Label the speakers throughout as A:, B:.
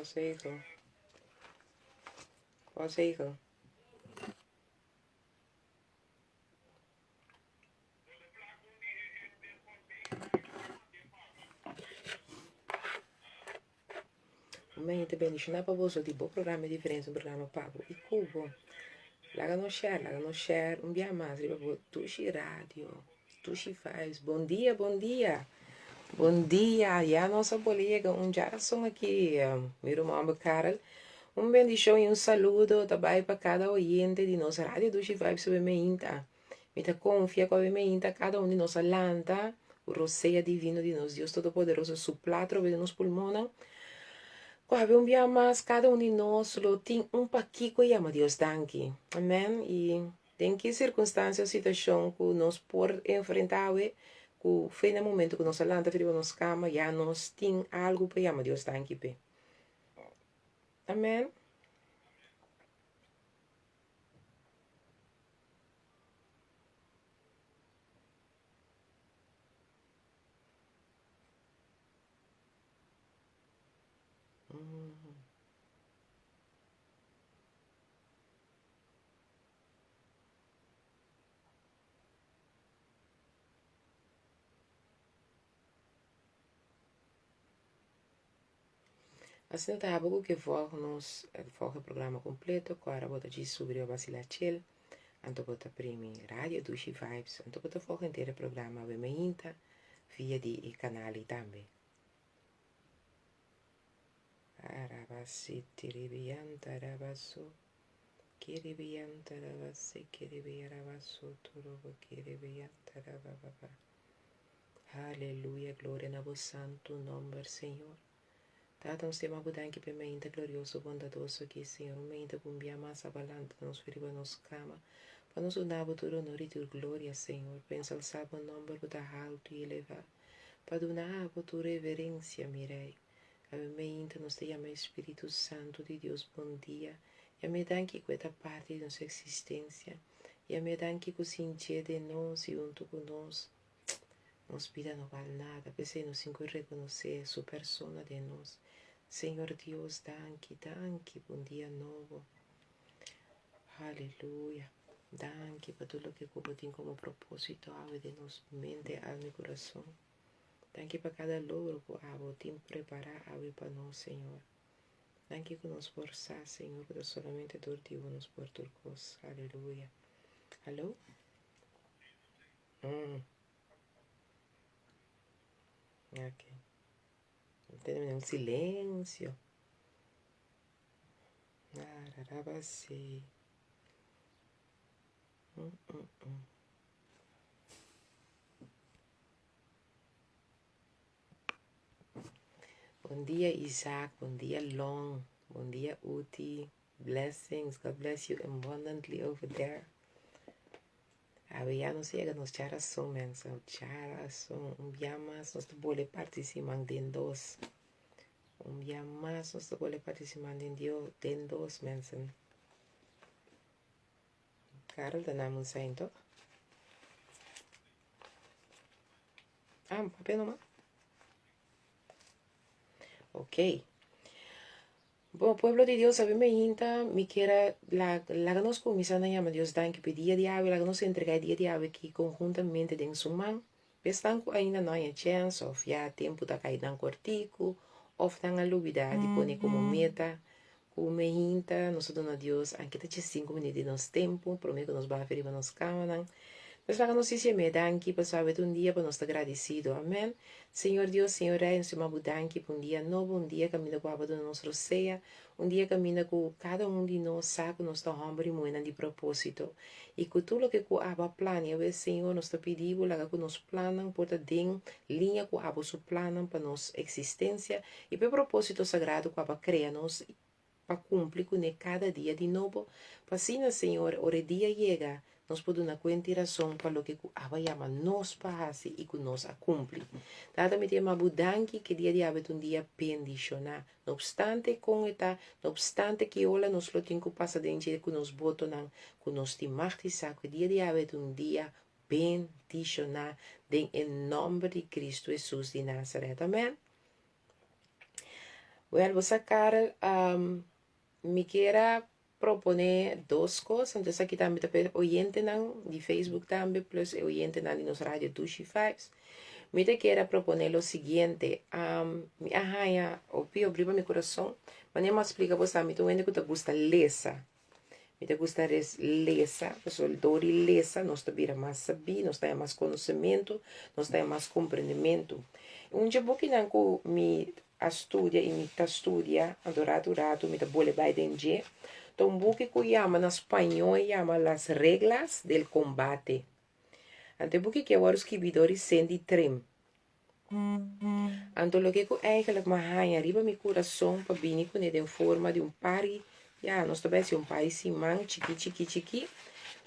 A: Consejo. Consejo. Mente bendicionar para você, tipo, programa diferente, um programa pago. E cubo. Laga no share. Um dia mais, riba, Tushi Radio, Tushi Vibes. Bom dia, bom dia. Bom dia, e a nossa colega, geração aqui, meu irmão Carol. Bendição e saludo também para cada oyente de nossa rádio Tushi Vibes sobre meinta. Mita confia com a meinta, cada de nossa lanta, o roceia divino de nós, Deus Todo-Poderoso, supla através de nos pulmões. Quando um dia mais, cada de nós tem paquico e ama Deus danke. Amém? E tem que circunstâncias, situação que nós por enfrentar, que foi no momento que nós lanta, frio nos cama, já nós tem algo para ama Deus danke. Amém? Assim, tá algo que for o programa completo, agora vou te sobre a vacilatil, anto bota primi rádio Dushi Vibes, anto bota for inteiro programa ve meinta via di canali também. Arabasi tiribianta rabasu, kiribianta rabasi, kiribiyarabasu, turuba kiribiyanta rababa. Aleluia, glória na vosso santo nome, Senhor. Tata, se mabudanki pe meinta glorioso, bondadoso que Senhor, meinta bumbia massa balanta, nos feriva nos cama, para nos unabo tu honor e tu glória, Senhor, pensa o sábado nome da alto e elevar, para donar a tu reverência, mirei. A meinta nos te chama Espírito Santo de Deus, bom dia, e a me danki questa parte de nossa existência, e a me danki que sentir de nós e junto com nós. Nos vida não vale nada, pensei nos cinco reconhecer sua persona de nós. Senhor Deus, danke, bom dia novo. Aleluia. Danke para tudo que Cuba tem como propósito, ave de nos mente, alma e coração. Danke para cada logro que ave tem preparar ave para nós, Senhor. Danke que nos forçar, Senhor, que solamente tortivo nos por turcos. Aleluia. Alô? Ok. Tenemos silêncio. Ararabasi. Bom dia, Isaac. Bom dia, Long. Bom dia, Uti. Blessings. God bless you abundantly over there. Ya nos llega nos charason, mensen. Charason. Dia mais nos bole participar den dos. Dia mais nos bole participar den dos, mensen. Karel, de naam zijn toch? Papel nomás. Ok. Bom, pueblo de Dios, sabe me hinta, me quiera, la nos comisana llama Dios dan que pedía de ave, la nos entrega día de ave que conjuntamente den su man, pestan ainda não hay chance, of ya tempo da cair dan cortico, of dan a lubida de pone como meta, como me hinta, nos dona Dios, aunque te 5 minutos de nos tempo, prometo que nos va a ferir nos cámaras. Mas la notícia me danke, para saber um dia para nós estar agradecido. Amém. Senhor Deus, Senhor Rei, em cima danke por dia novo, dia caminha com a água do nosso ceia, dia caminha com cada de nós, sabe, nós estamos homem e mulher de propósito. E com tudo que com a água plana, Senhor, nós te pedimos, lá que nós planam, por ter linha com a água su planam para nossa existência, e para propósito sagrado com a água cria nós, para cumprir com cada dia de novo. Para assim, Senhor, o dia chega, nós podemos contar a razão para o que a chama nos passa e que nos cumpre. Dada me tema budanki que dia de hábito dia bendicionar. Não obstante com eta, não obstante que olha nos lo tenho passa dentro que nos boto nan, que nos timatiza que dia de hábito dia bendicionar em nome de Cristo Jesus de Nazaré. Amém. Well, você, Carol, me queira proponer duas coisas. Então, aqui também está oyente não, de Facebook também, plus oyente não de nos rádio 265. Me te queira proponer o seguinte, me arranha, o pio abriu meu coração, mas nem mais explica você, me tu ainda que te gusta lesa. Me te gusta lesa, pessoal, dori lesa, nós te vira mais saber, nós temos mais conhecimento, nós temos mais compreendimento. Um dia que não me estudia e me estudia, adorado, me te bole vai dentro. Então, um pouco que chama na espanhol, chama las reglas del combate. Ante boek que agora os escritores sentem trem. Então, o que eu eigenlijk me arranha arriba meu coração para vir com ele em forma de pari. Ja, nós também é país simão, chiqui.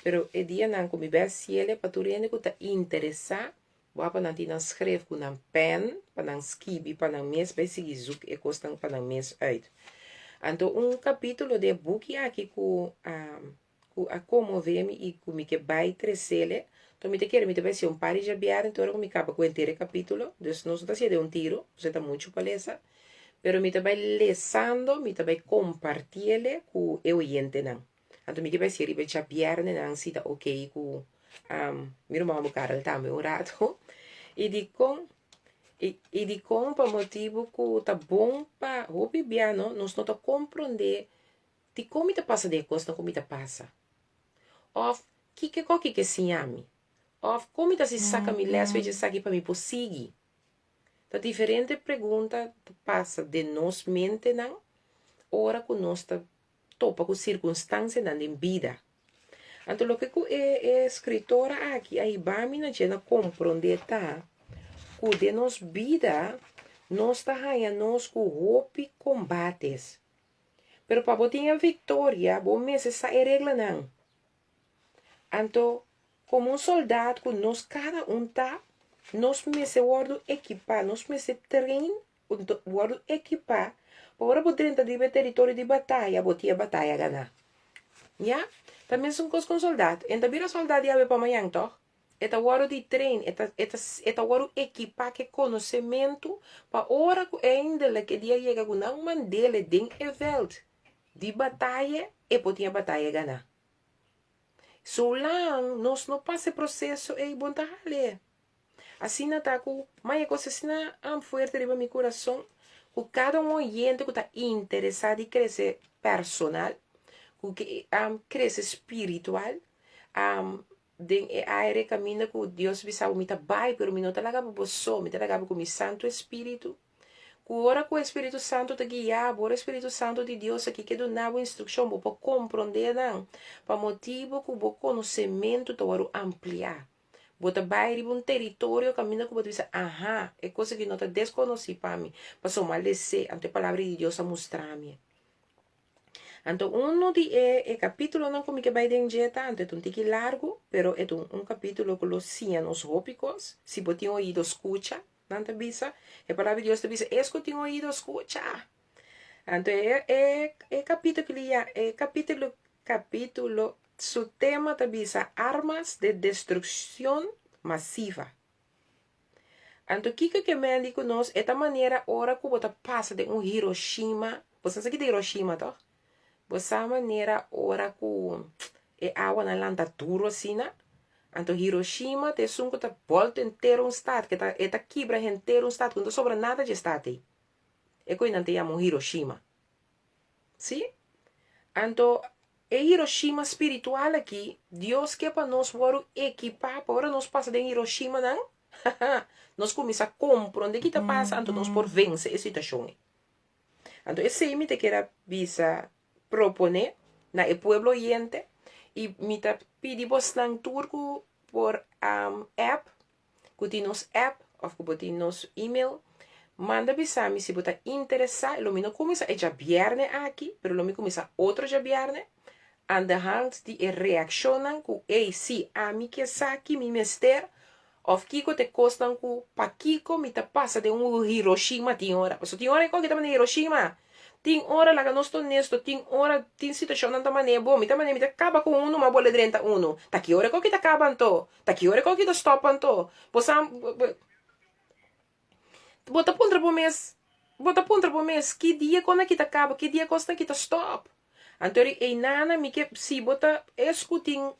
A: Pero o dia não como bem se ele para tu rende que tá interessar, vou para não te não escrever com um pen, para não escrever, para não mesmo vai seguir zoek e costam para não mesmo uit. Então, capítulo de book aqui com a comover-me e com me que vai crescer. Então, me te quero, me te vai ser pari de abiar, então, eu me acaba com o inteiro capítulo. Então, não está sendo um tiro, você está muito para ler. Pero me te vai lesando, me te vai compartilhar com o oyente, não. Então, me que vai ser, vai te abiar, não, se tá ok com meu irmão, cara, também, rato. E de com para motivo que tá bom para o bibiano, nós não tá compreender de como te passa de coisa, como te passa. Of que se ame. Of como te se saca me les vezes aqui para me conseguir. Tá diferente pergunta passa de nós mente não, ora que nós tá topa com circunstância na vida. Então, o que é escritora aqui, aí vai me na compreender tá, que de nos vida, nós tá ganhando nós com roupa combates. Pero para botar a vitória, bom mês essa é regra não. Então, como um soldado, que nós cada tá, nós mês guardo equipar, nós mês treino, guardo equipar, para poder entrar no território de batalha, botar a batalha ganhar. Ja? Também são coisas com soldado. Então, vira soldado e abre para amanhã, então. Eta guardo de treino, eta guardo equipar que conhecimento, para hora que ainda que dia chega com não mandele ding e veld. De batalha, e podia batalha ganhar. Solang nós não passa processo é bom tá ler. Assim não tá com, mas é coisa assim não forte de meu coração, com cada oyente que está interessado em crescer personal, que crescer espiritual, de área caminho que Deus visa o mita bai, pero me não tá lá para só, me tá lá com o Santo Espírito. Ora que o Espírito Santo te guiar, o Espírito Santo de Deus aqui que dá uma instrução para compreender, não, para motivo que o conhecimento te vai ampliar. Bota vai um território caminho que você diz, é coisa que não te desconheci para mim, para somar descer ante a palavra de Deus a mostrar-me. Então, de capítulo não como que vai de injeta, então é um tique largo, pero é capítulo que los cianos rópicos, se botem ouído, escucha, não te avisa, a palavra de Deus te avisa, escutem ouído, escucha. Então, capítulo que capítulo, su tema te avisa, armas de destrucción masiva. Então, o que me diz nós, esta maneira, ora que você passa de Hiroshima, você sabe de Hiroshima, tá? Essa maneira, ora que a água na landa duro assim, né? Então, Hiroshima, tem que tá volta inteiro estado, que tá quebra inteiro estado, que não sobra nada de estado aí. É que não te chamam Hiroshima. Sim? Então, é Hiroshima espiritual aqui, Deus quer para nós equipar, para nós passar de Hiroshima, não? Nós começamos a compreender o que está passando, então nós por vencer essa situação. Então, esse aí me te quer visa proponer na el pueblo oyente y me te pedimos en turco por app, que tienes app o que tienes email, manda avisar-me se você interessar, lo mismo começa já viernes aqui, pero lo mismo começa outro já viernes, and the hand de reaccionam com, ei, sim, a mim que aqui, me mester, of kiko te costan com, pa kiko me te passa de Hiroshima, tem hora, porque tem hora que está em Hiroshima, tem hora lá que nós estou honesto, tem hora, tem situação não tá maneira bom, me acaba com uma bola de 31, tá que hora que tá acabando, tá que hora que tá stopando, você bota pontra por mês, bota ponta por mês, que dia quando kita acaba, que dia costa kita stop. Então, e nana, me que se bota escutin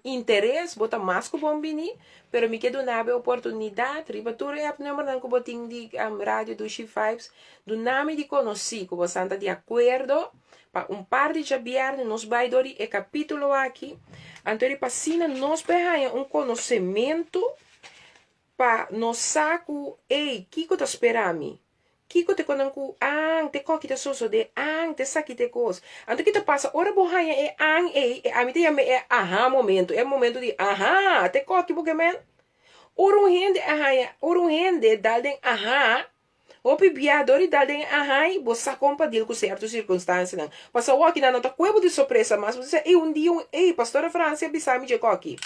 A: interesse, bota mais que bom bini, pero me que do nabe oportunidade, riba tu é número não que botin de rádio do G5, do nome de conheci, que você anda de acordo, para par de viernes, nos vai dar o capítulo aqui, então, para sina, nos berranha conhecimento, para nos saco, ei, que tu espera mim? Kiko te konan ku ang te ko kita soso de ang te saki te kos. Anto kita passa ora bohanya e ang a te yame aha momento. É momento de aha te ko ki buke men. Orun hende aha orun hende dalden aha. Opi biadori dalden aha e bossa compadil com certas circunstâncias não. Passa o aqui na nota cuebo de surpresa mas você e dia ei pastora França bisami de coqui.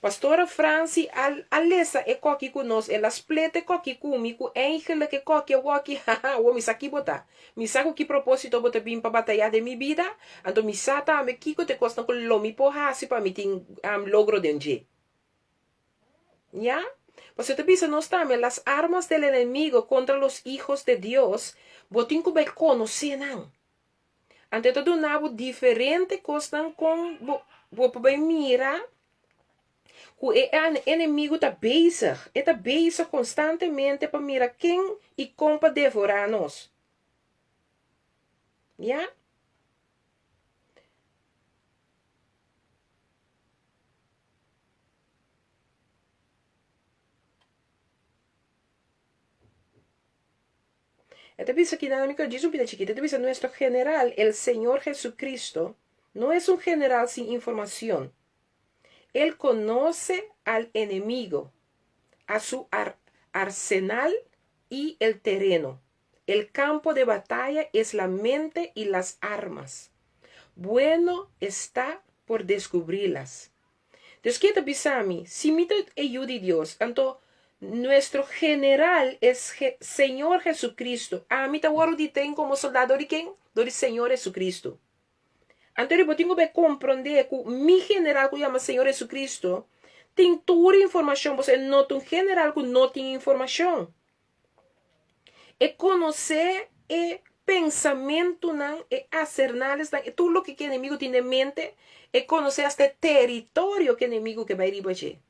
A: Pastora Franci alessa e koki kunos e las plete koki kumiku engele que koki waki haha o mi saki bota. Mi saco que propósito bota bim pa batalhar de mi vida, ando mi sata me kiko te costa con lomi porra si pa mi ting logro denje. ¿Ya? Pues te pisa no está las armas del enemigo contra los hijos de Dios, botin ku be conocen. Ante todo nabo diferente costan con bo mira o inimigo está bezig. Está bezig constantemente para mirar quem e como para devorar nós. Ja? Esta vez aquí dinámica dice un pita chiquita. Esta vez nuestro general, el Señor Jesucristo, no es un general sin información. Él conoce al enemigo, a su arsenal y el terreno. El campo de batalla es la mente y las armas. Bueno está por descubrirlas. Entonces, ¿qué te pasa a mí? Si me ayuda Dios, entonces, nuestro general es Señor Jesucristo. A mí te voy a como soldado de quién? Do Señor Jesucristo. Entonces, eu tenho que compreender que mi general que chama Senhor Jesus Cristo tem toda a informação. Você não tem um general que não tem informação. É conhecer o pensamento, é acernales, é tudo o que o inimigo tem em mente, é conhecer este território que o inimigo que vai ribager.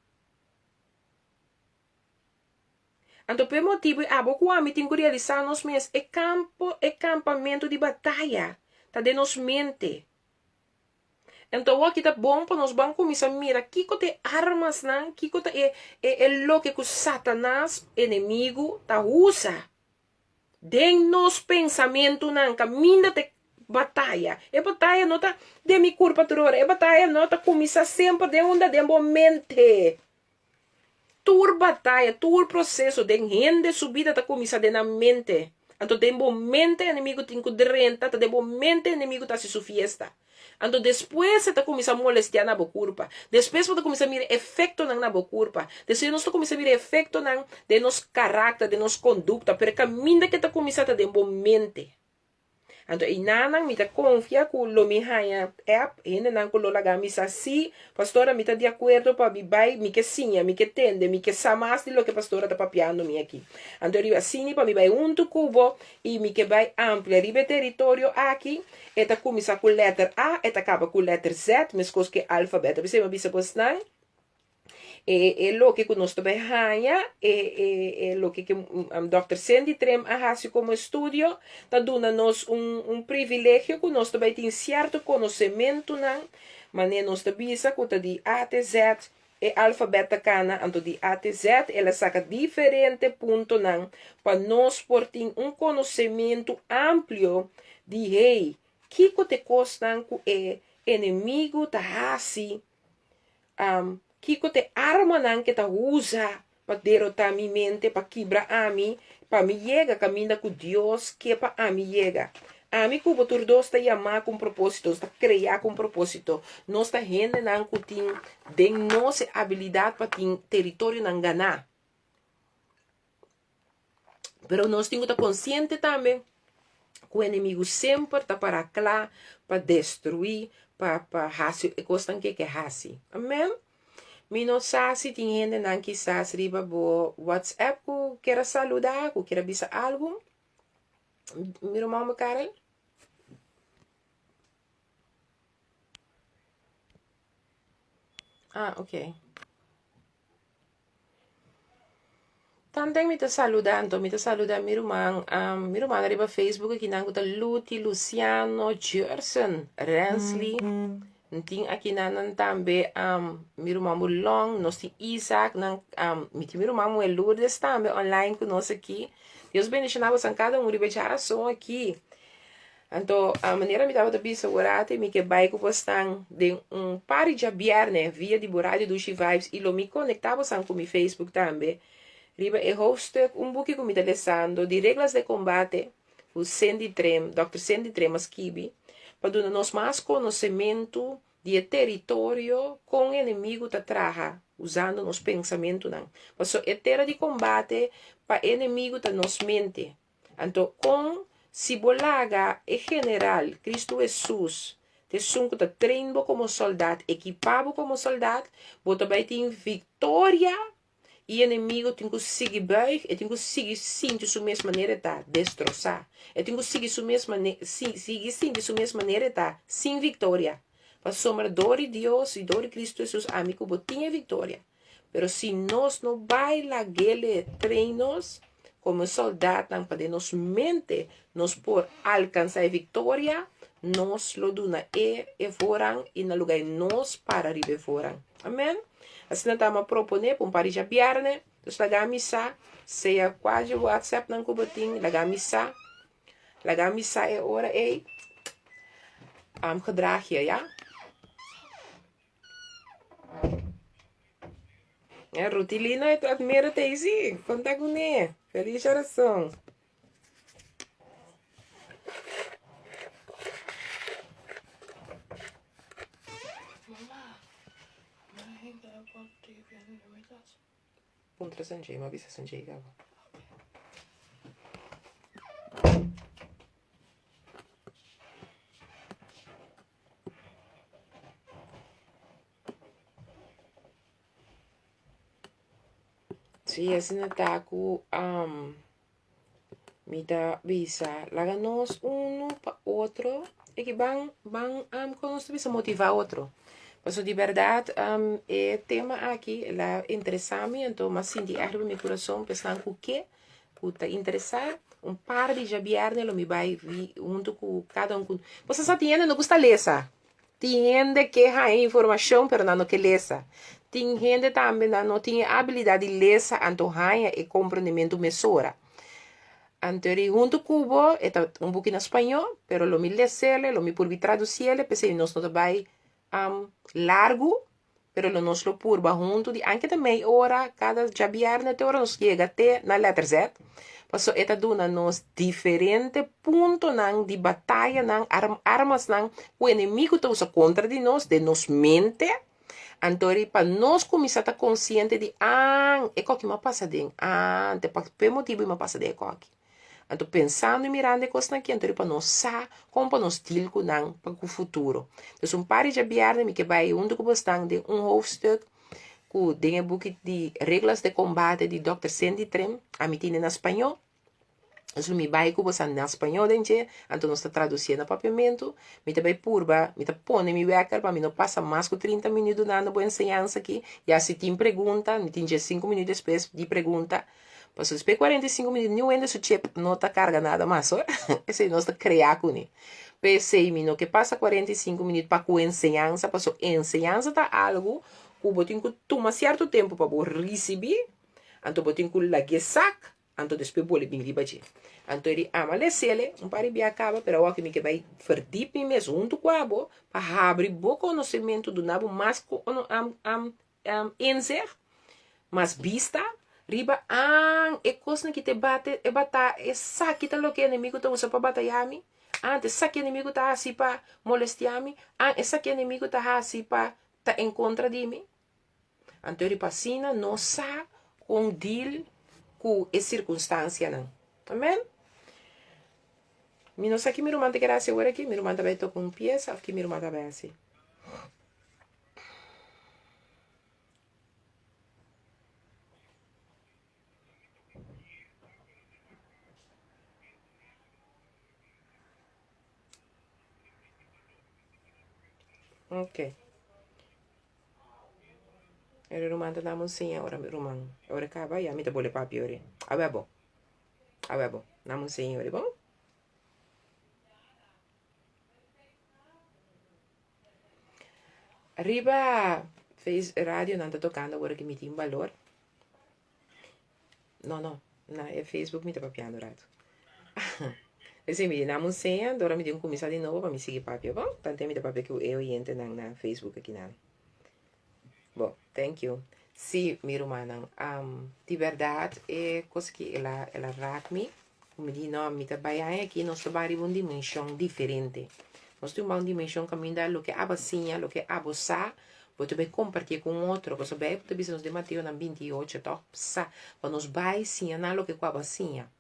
A: Então, por motivo, a boca a mim tem que realizar nos meses, é campamento de batalha, tá de nos mente. Então, aqui tá bom para nós vamos começar a mirar que tem armas, não? Que é lo que o Satanás, inimigo, tá usa. Den nos pensamento, não? Caminha de batalha. É batalha não tá de mi culpa toda. É batalha não tá começar sempre de onde de mente. Tur batalha, tur processo de rende subida tá começar de na mente. Então, de momento, inimigo tem que renta, de momento, inimigo tá se fiesta. Então, depois você começa a molestar na boa culpa. Depois você começa a mirar efeito na boa culpa. Depois você começa a mirar efeito de nosso caráter, de nossa conduta. Pero caminho que está começando de momento. Então, e nana me confia que o me haya app, ainda não que o laga me assim, pastora me de acordo para bibai, me que sinha, me que tende, me que samas de lo que pastora está papiando me aqui. Então, eu assim para me vai cubo e me que vai amplia ribe território aqui, eta começa com letra A, eta acaba com letra Z, mas coisa que alfabeto. Você me bisa pois não? Lo que nós também ganha, lo que Dr. Sandy Trem hace como estudio, está dando-nos privilégio que nós também temos certo conhecimento, mas nós também sabemos que de A até Z é alfabeto cana, então de A até Z, ela saca diferente ponto para nós por ter conhecimento amplo de hey, que te custa que é inimigo tá assim, Kiko te arma nan que ta usa para derrotar mi mente, para quebrar a mim, para me llegar caminho com Deus, que para a mim llega. A mim como tur dos está chamar com propósito, está criar com propósito. Nós está gente nan que tem de nossa habilidade para ter território nan ganhar. Pero nós temos que estar consciente também que o inimigo sempre está para lá, para destruir, para fazer coisas que fazer. Amém? Mi no sa si tem gente nan quizás riba bo WhatsApp ku quer saludar, ku quer bisa algo. Mi irmão Karel? Ah, ok. Também me está saludando, me está saludando minha irmã arriba Facebook aqui na guta Luti, Luciano, Gerson, Rensley, tem aqui na também minha irmã Long, nós tem Isaac, minha irmã Lourdes também online conosco aqui. Deus bendiga a cada um, ribe geração aqui. Então, a maneira me estava bisa orate, me que vai com postan de par de viernes via de Borade do Vibes e lo me conectava com mi Facebook também. Riba e hoofdstuk boekje com me interessando de regras de combate, o Sandy Trem, Dr. Sandy Tremas Kibi, para dar nos mais conhecimento de território com o inimigo da traja, usando nos pensamentos não. Passo é terra de combate para inimigo da nos mente. Então, com Sibolaga e general Cristo Jesus, te sunco da treino como soldado, equipado como soldado, bota vai ter vitória e inimigo tem que seguir bem, e tem que seguir sim de sua mesma maneira tá destroçar, e tem que seguir sua mesma seguir sim de sua mesma maneira tá sem vitória. Para somar dor de Deus e dor de Cristo Jesus, amigo, botinha vitória. Pero se nós não baila aquele treinos como soldado para nos mente, nos por alcançar a vitória, nós lo duna e foram e na lugar nós para ribe foram. Amém? Assim estamos a proponer para um país de viernes, então laga missa, seja quase o WhatsApp não cubatim, laga missa é hora aí, gedrag je, ja? É, Rutilina é admira Teisi, conta com ele, feliz oração. Puntra Sanjay, ma visa Sanjay gava. Sim, assim está com mita visa, laga nós para outro, e que van com nós visa motivar outro. Mas de verdade, é tema aqui, ela interessa-me, então, mas sim, de erro meu coração, pensando o que está interessar, par de jabiar, né, me vai vir junto com cada um. Você só tem, não custa ler, tem que há informação, pero não que ler. Tem gente também não tem habilidade de ler, então há e compreendimento mesura. Anterior, junto cubo, é um pouquinho em espanhol, pero lo me ler, lo me por traduzir, pensei, nós não vai largo, pero lo nos lo purba junto de anche também ora cada jabiar na hora nos chega até na letra Z. Passo eta duna nos diferente ponto nang de batalha nang armas nang o inimigo tá usa contra de nos mente. Antori para nós começar a estar consciente de é que me passa den te por motivo me passa de aqui. Então, pensando e mirando e coisas aqui, então, para nós saber como para nós deal com o futuro. Então, par de viernes que vai onde que você de hoofdstuk que tem book de regras de combate de Dr. Sandy Trem, a mim tem em espanhol. Então, me vai que você em espanhol, então nós está traduzindo no papiamento, me também purba, me tá põe me wecker para mim não passa mais que 30 minutos na boa ensinança aqui, e assim tem pergunta, me tem 5 minutos depois de pergunta. Passou depois 45 minutos, não ainda se chip não está carga nada mais, esse não está criar com ele. Pensei, no que passa 45 minutos para com ensinança, passou ensinança tá algo, que eu tenho que tomar certo tempo para receber, então eu tenho que lagar sac, então depois vou bem ribadir. Então ele ama lesele, par de acaba, pero o que me que vai verdiep me junto com a bo, para abrir bom conhecimento do nabo mais inzer, mais vista. Riba e coisa que te bate e bata e saque lo que inimigo tá usa para batalhar-me. Te saque inimigo tá assim para molestar-me. E saque inimigo tá assim para tá em contra de mim. Então ele passina não sa com deal com a circunstância não. Amém? Mi não sei que meu irmão te quer agora aqui, meu irmão também tô com peça, aqui meu irmão também assim. Ok. Ere Roman ta namun senha ora Roman. Ora acaba ya mi te bole papi ore. Abebo. Abebo. Namun senha ore bom? Arriba fez radio não tá tocando agora que me tem valor. Não. É Facebook me tá papiando rato. Assim, me namun senha, agora me deu um começar de novo para me seguir papi, bom? Tanto me tá papi que eu entro na Facebook aqui na. Bom, thank you. Sim, meu irmão, de verdade, é coisa que ela raca me, como diz, não, me trabalhar aqui, nós trabalhamos uma dimensão diferente. Nós temos uma dimensão que me dá o que a bacinha, o que a bossa, vou também compartilhar com outro, você vai, porque nós de Mateus na 28, tá? Para nós vai sim, não o que com a bacinha.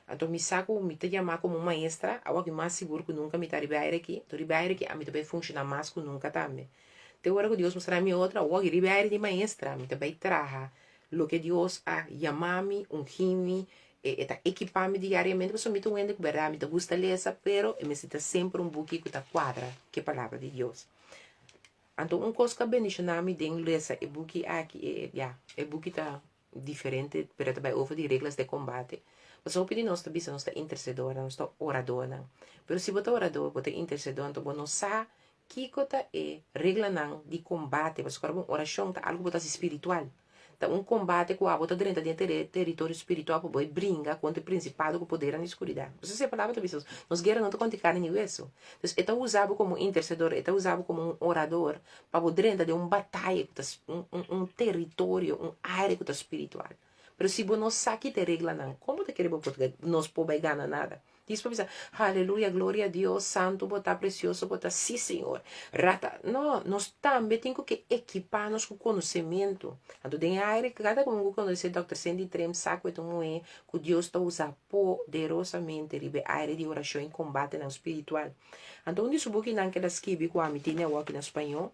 A: Então, me saco, me te chamar como maestra, algo que mais seguro que nunca me está aqui, tô aqui, a mim também funciona mais que nunca também. Te ora que Dios mostrar-me outra, o que ribeira de maestra, me também traja lo que Dios a chamar-me, ungir-me, eta equipar-me diariamente, porque me tuendo que verdade, me gusta ler, pero me necessita sempre um buque que tá quadra, que é a palavra de Deus. Então, coisa que bendicionar-me de ler e buque aqui, é buque tá diferente, pero também over de regras de combate. Mas eu pedi nós também, nós tá intercedora, nós tá oradora. Pero se você orador, você intercedor, então você não sabe que é regra não de combate, mas agora uma oração tá algo botas espiritual. Tá combate com a bota dentro de território espiritual para brincar contra o principado com poder na escuridão. Você se palavra também, nós guerra não tá contra carne e isso. Então, é usado como intercedor, é usado como orador para dentro de batalha, território, área que tá espiritual. Pero se você não sabe que regra não, como te queremos nós pode ganhar nada? Diz para pensar, aleluia, glória a Deus, santo, botar precioso, botar, sim, Senhor. Rata, não, nós também temos que equipar-nos com conhecimento. Então, tem área que cada um conhece, Dr. Sandy Trem, saco, então, é que Deus está usando poderosamente, a área de oração em combate no espiritual. Então, onde subo que não quer escrever com a mitina ou aqui no espanhol,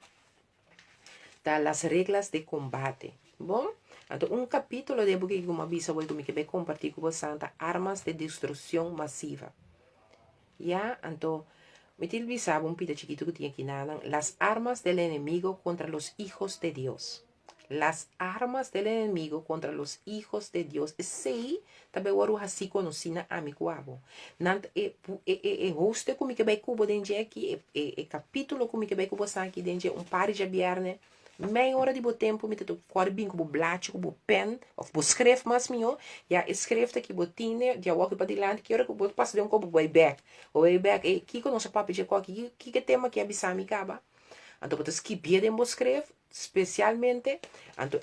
A: tá as regras de combate. Bom? Então, capítulo de que como avisa vou que compartilhar com você, armas de destruição massiva. Então, me tilvisaba pita chiquito que tinha aqui nada, las armas del enemigo contra los hijos de Dios. Las armas del enemigo contra los hijos de Dios. Sei, também o assim conhecida a mi cuabo. Nant hoste como que vai cubo dentro aqui, capítulo como que vai cubo aqui dentro par de viernes. Meia hora de bo tempo, me teto corbin com bo blate, com bo pen, of bo schrijf mas mio, escreve aqui bo tine, dia walk para dilante, que hora que bo passa de copo way back. O way back, que que nosso papo de coque, que tema que abisami caba. Então, botas que bia bo escreve, especialmente, então,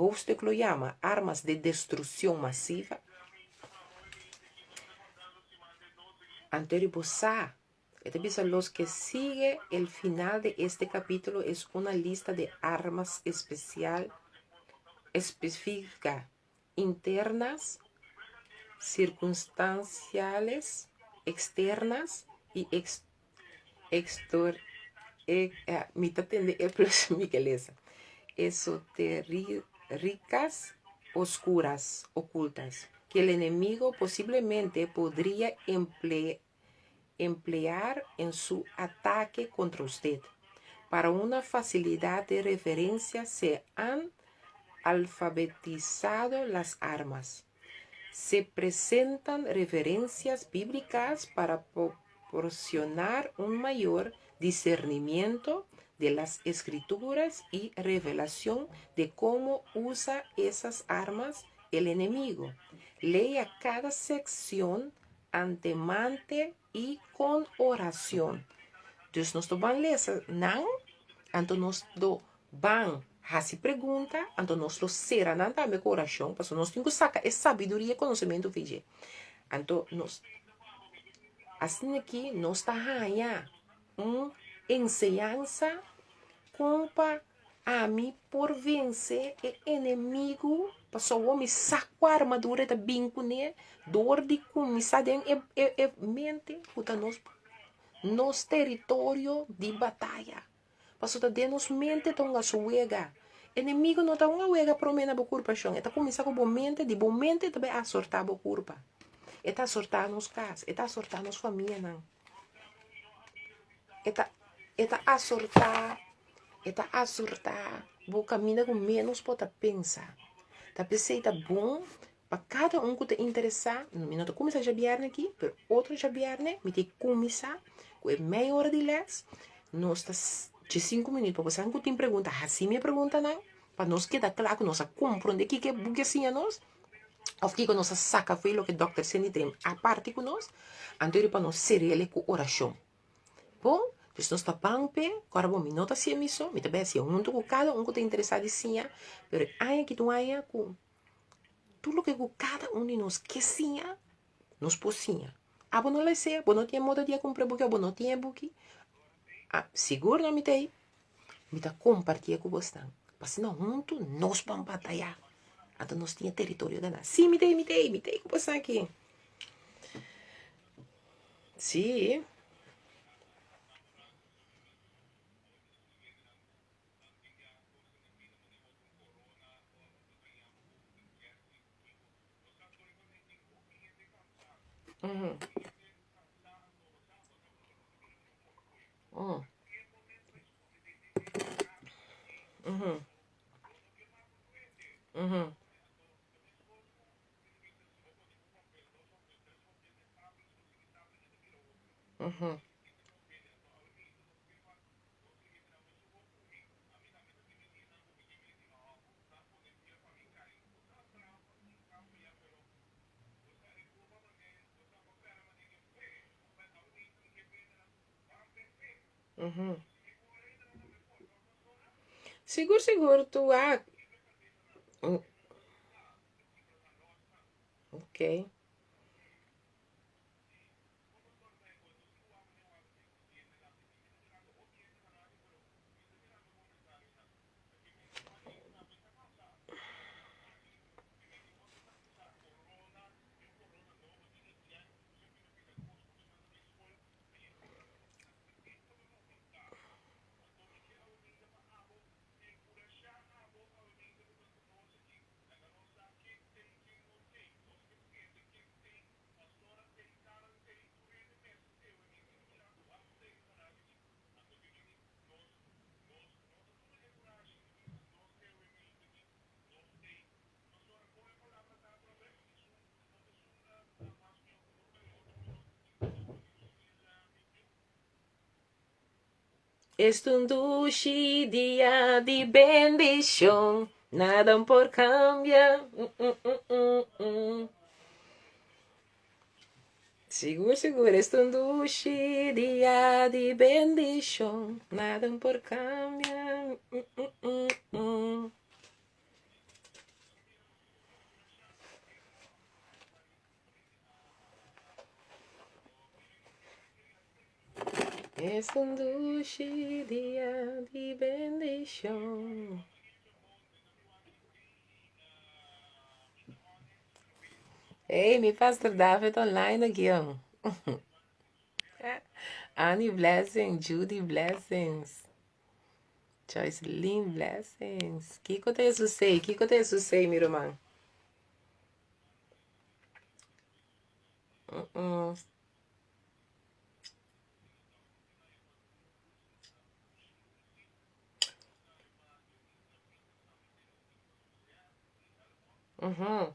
A: hoste que lo llama armas de destruição massiva. Anterior bosa. Los que sigue el final de este capítulo es una lista de armas específicas, internas, circunstanciales, externas y esotéricas, oscuras, ocultas, que el enemigo posiblemente podría emplear en su ataque contra usted. Para una facilidad de referencia se han alfabetizado las armas. Se presentan referencias bíblicas para proporcionar un mayor discernimiento de las escrituras y revelación de cómo usa esas armas el enemigo. Lea cada sección antemante y con oración. Dus nós vamos ler não, então nós vamos fazer pergunta, então nós será não também com oração, porque nós temos que sacar essa sabedoria e conhecimento vídeo. Então nós assim aqui nós está ganhando ensinança compa a mim por vencer o inimigo. Passou o homem saco a armadura da binco né, dor de começar dentro mente puta nos território de batalha. Passou da nos mente tão a suega. Inimigo não tá uma uega promena bo curpa chão. Eta começar com mente de bom mente também a sortar bo curpa. Eta sortar nos cas, eta sortar nos família não. Eta a sortar Eta a surtar. Vou caminhar com menos para pensar. Tá pensei tá bom para cada um que te interessar. Não tô começar já biarne aqui, pero outro já biarne, me tem que começar com meia hora de les. Nós tá de 5 minutos para você não tem pergunta, assim me pergunta não. Para nós quedar claro que nós compreender que é assim a nós. Of que nós saca foi o que o Dr. Seni tem a parte com nós, anterior para nós ser ele com oração. Bom, dus nós está pampe, agora bom, me nota se emissão, me também se junto com cada um que está interessado em sim, pero aí que tu aí com tudo que cada um de nós que sim, nós pocinha. Ah, bom, não lhe sei, bom, não tinha modo de comprar buque, bom, não tinha buque. Ah, seguro não me tem, me tá compartilhar com você. Mas não junto, nós vamos batalhar. Até nós tinha território da sim, me tem, com você aqui. Sim. Uhum. Uhum. Uhum. Uhum. Uhum. Uhum. Seguro, seguro, tu ok. Este un dulce día de bendición, nada por cambiar. Seguro, seguro, este un dulce día de bendición, nada por cambiar. Es un dulce día de bendición. Hey, mi pastor David online aqui, ó. Annie Blessings, Judy Blessings, Joyce Lynn Blessings. Que eu tenho sucesso? Que eu tenho sucesso, meu irmão? Uh-uh. Uhum.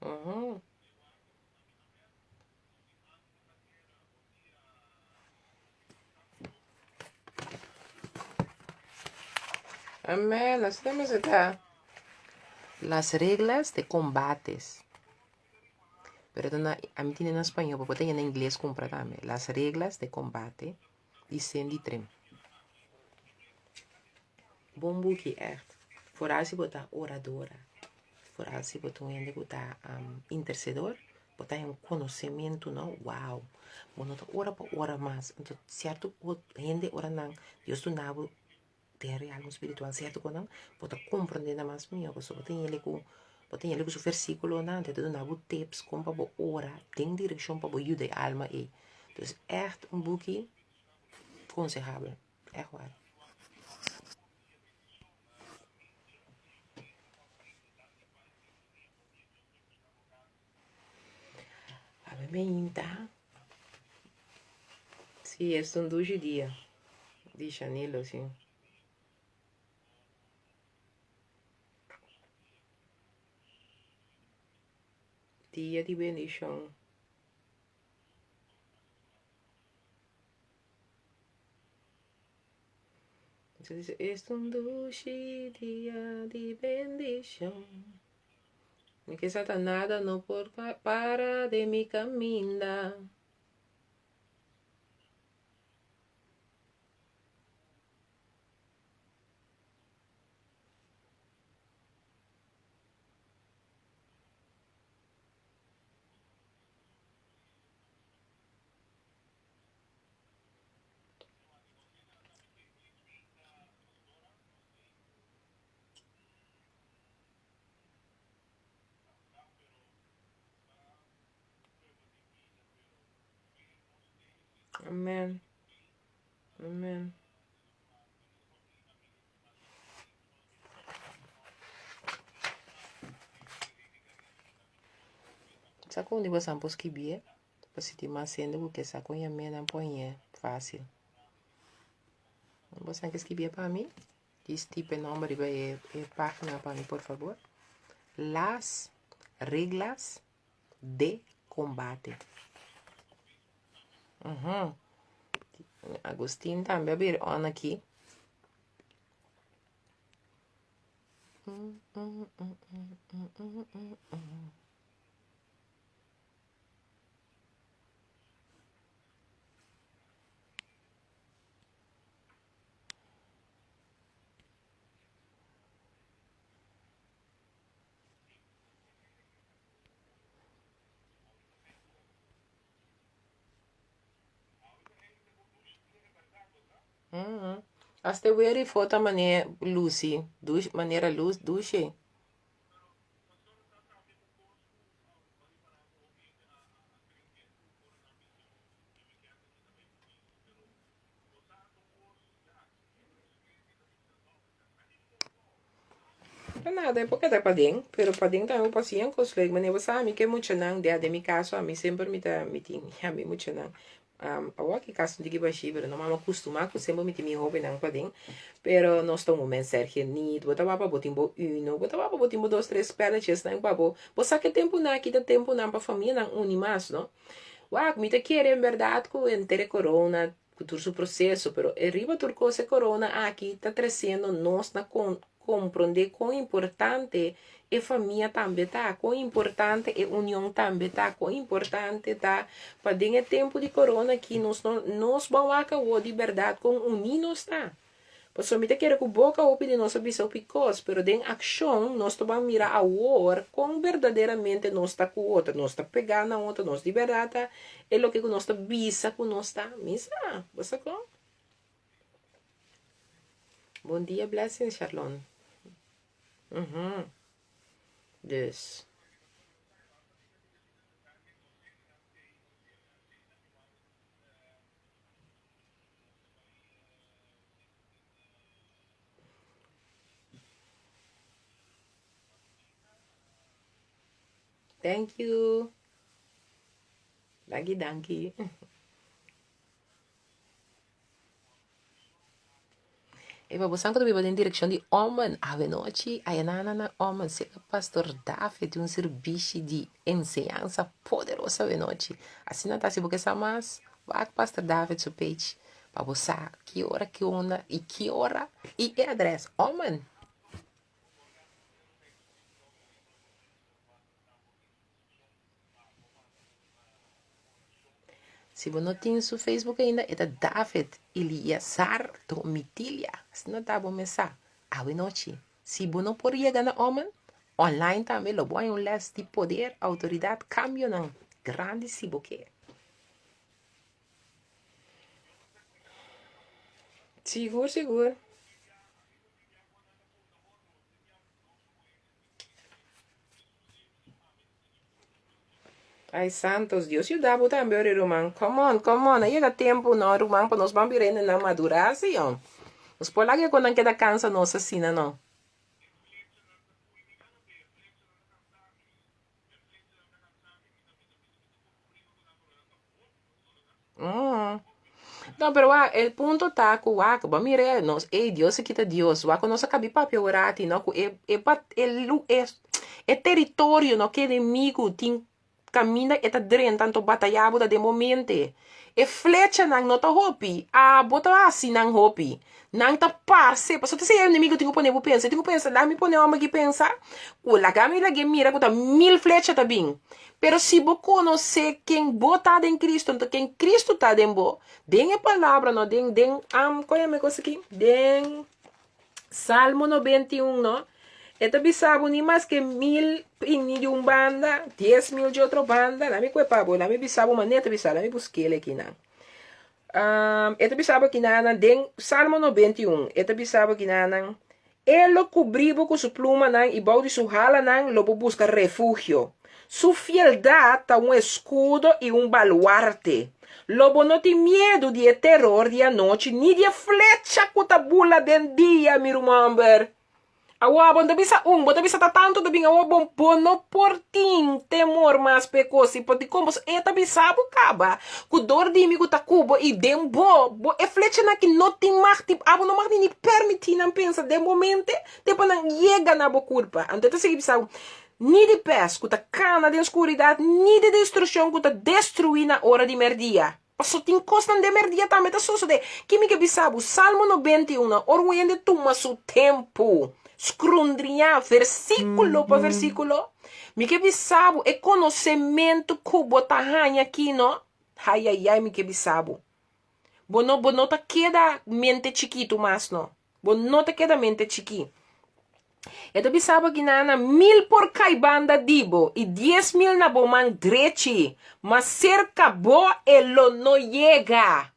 A: Uhum. Amén. Así también está. Las reglas de combates. Pero a mí tienen en español, porque tengo en inglés completamente. Las reglas de combate dicen de trem. Bom boek echt. Vooral als je botar oradora. Vooral als je botar gente botar intercedor. Botar um conhecimento, não? Uau. Bueno, ora por ora mais. Então, certo, gente ora não. Deus tu nabo ter algo espiritual, certo? Quando bota compreender mais minha, porque botem ele com o versículo não, te dá nabo tips como para ora, tem direção para ajudar a alma e. Então, echt um boek aconselhável. É claro. A mim, tá? Sim, é um dois dia de janeiro, sim. Dia de bendição. Você diz, este um dulce dia de bendição. E que Satanás não por para de mi caminda. Amém. Amém. Sabe onde você pode escrever? Você tem mais sendo porque sabe onde a minha não põe fácil. Você tem que escrever para mim? Diz tipo número e página para mim, por favor. Las reglas de combate. Uhum. Agostinho também abrir on aqui. Hasta ver e foto maneira Lucy, maneira luz, duche. Não nada, é porque tá para dentro, pero para dentro também paciente com os leigos, mas você sabe que é muito não, de mi caso, a mim sempre me tem, a mim muito não. A que caso de que baixi, pero não me acostumar com sempre me tem me roupa não para dentro, pero nós estamos mais cerca nido, botar para botimbo uno, botar para botimbo dois, três pernas, não para bo. Você que tempo não, aqui dá tempo não para família não unimas, não? Uau, me te quer em verdade com entre corona, com todo o processo, pero arriba tur coisa corona aqui está crescendo nós na compreender quão importante é família também tá, quão importante é união também tá, quão importante tá, para dentro tempo de corona que nós vamos acabar de verdade com unidos tá. Pois me quer que boca opi de nossa visão picos, pero den ação nós vamos mirar a war com verdadeiramente nós está com o outro, nós está pegando a outra, nós de verdade tá, é o que nós está visa com nós está, misa, você com? Bom dia, blessing, Charlon. Yes. Thank you. Lagi danke. E você que vive em direção de homem, a noite, a na homem, se o pastor David um serviço de ensinança poderosa a noite. Assim não está se porque está mais, vai com o pastor David seu peixe, para você que hora que onda e que hora e a adresse, homem. Se você não tem seu Facebook ainda, é David Eliasar Domitilha. Se não está bom começar, a noite. Se você não pode chegar na homem, online também, lo bom é um les de poder, autoridade, cambio não. Grande se você quer. Seguro, seguro. Ai, santos, Deus te dá também, irmão. Come on. Aí dá tempo, não, irmão, para nós vamos vir na maduração. Os por lá que quando queda cansa, nossa, assim, não. Hum. No, pero el punto está que mire, nos, Dios se quita Dios, no se cabe papel orati, no, é território, no, que inimigo tem caminha e tá dren tanto batalhava de momento. E flecha nang não tá hopi, bota assim nang hopi, nang tá parse, porque se é inimigo tenho que pensar, dá me pôr uma que pensar, o lagami mira que tá 1000 flecha tá bem. Pero se você conhecer quem bota em Cristo, então quem Cristo está dentro, den a palavra, não, qual é a minha coisa aqui? Den Salmo 91, não? Esta bisabo ni mais que 1000 de um banda, 10.000 de outra banda, lá me cuepabo, lá me bisabo maneta bisabo, lá me busquei ele aqui, não. Esta bisabo aqui, não, den Salmo 91, esta bisabo aqui, não. Ele cobriu com sua pluma, não, e balde sua hala, não, lobo busca refúgio. Su fieldad está un escudo y un baluarte. Lobo no tiene miedo de terror de noche, ni de flecha que ta bula del día, mi remember. Agua, bota bisa ta tanto de bem, agua, bono por tin, temor mais pecoso, e pode como, eta bisa bucaba, que dor de amigo ta cubo, e dem bo, e flecha na que não tem mais, tipo, não mais nem permitir, não pensa, de momento, tipo, não chega na boa culpa. Então, se bisa, ni de pés, que tá cana de escuridade, ni de destruição, que tá destruir na hora de merdia. Passou tem costa de merdia também, tá só de que me que bisabo, Salmo 91, orwende toma seu tempo, escrundrinhar versículo por versículo, me que bisabo é conhecimento que bota ranha aqui, não? Ai, me que bisabo. Bono tá queda mente chiquito mas não. Bono tá queda mente chiquito. Então bisaba que nana 1000 por caibanda dibo e 10.000 na boman drechi, mas cerca bo elo no llega.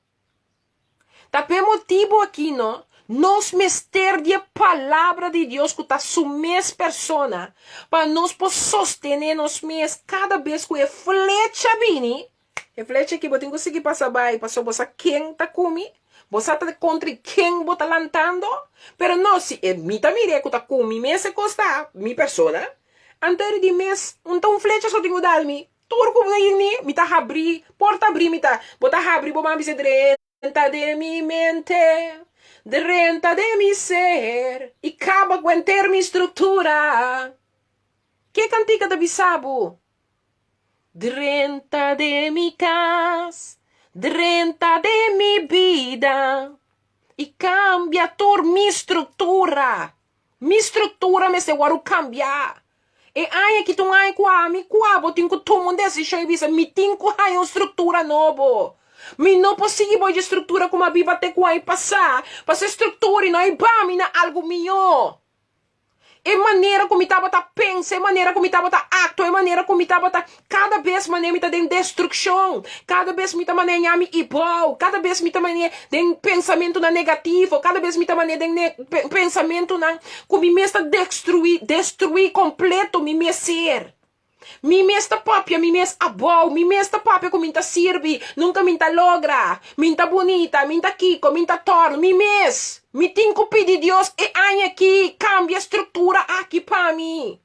A: Tapé motivo aqui, não? Nos mester de palavra de Deus que está sumes persona, para nos sostener nos mes cada vez que é flecha vini, é flecha que botem conseguir passar by, passou você quem tá comi. Você está contra quem você está lantando? Pero não, se me tá mire que está com mi mês costa, mi persona. Antes de mês, então flecha só tenho dar-me. Turco daí, me tá abrir, porta abrir, me tá. Bota abrir, vou me dizer renta de mi mente, de renta de mi ser, e acaba com ter mi estrutura. Que cantica da bisabo? De renta de mi casa. De renta de mi vida e cambia toda minha estrutura. Minha estrutura me se guarda cambiar. E aí que tu ai qua, mi qua, botin que tu mundo decisão e visa, mi tinco hai uma estrutura novo. Mi não possível de estrutura como a biba te qua e passar, para estrutura e não é bami na algo mio. É maneira como estava tá pensa, é maneira como estava tá acto, é maneira como estava tá cada vez maneira me tá de destruição, cada vez me tá maneira me igual, cada vez me tá maneira de pensamento na negativo, cada vez me tá maneira de pensamento na como me está destruir completo me ser. Mi mesta papia, mi mes abol, mi mesta papia com minta sirvi, nunca minta logra, minta bonita, minta kiko, minta torno, mi mes. Mi tinco pedir Deus e aí aqui, cambia a estrutura aqui para mim.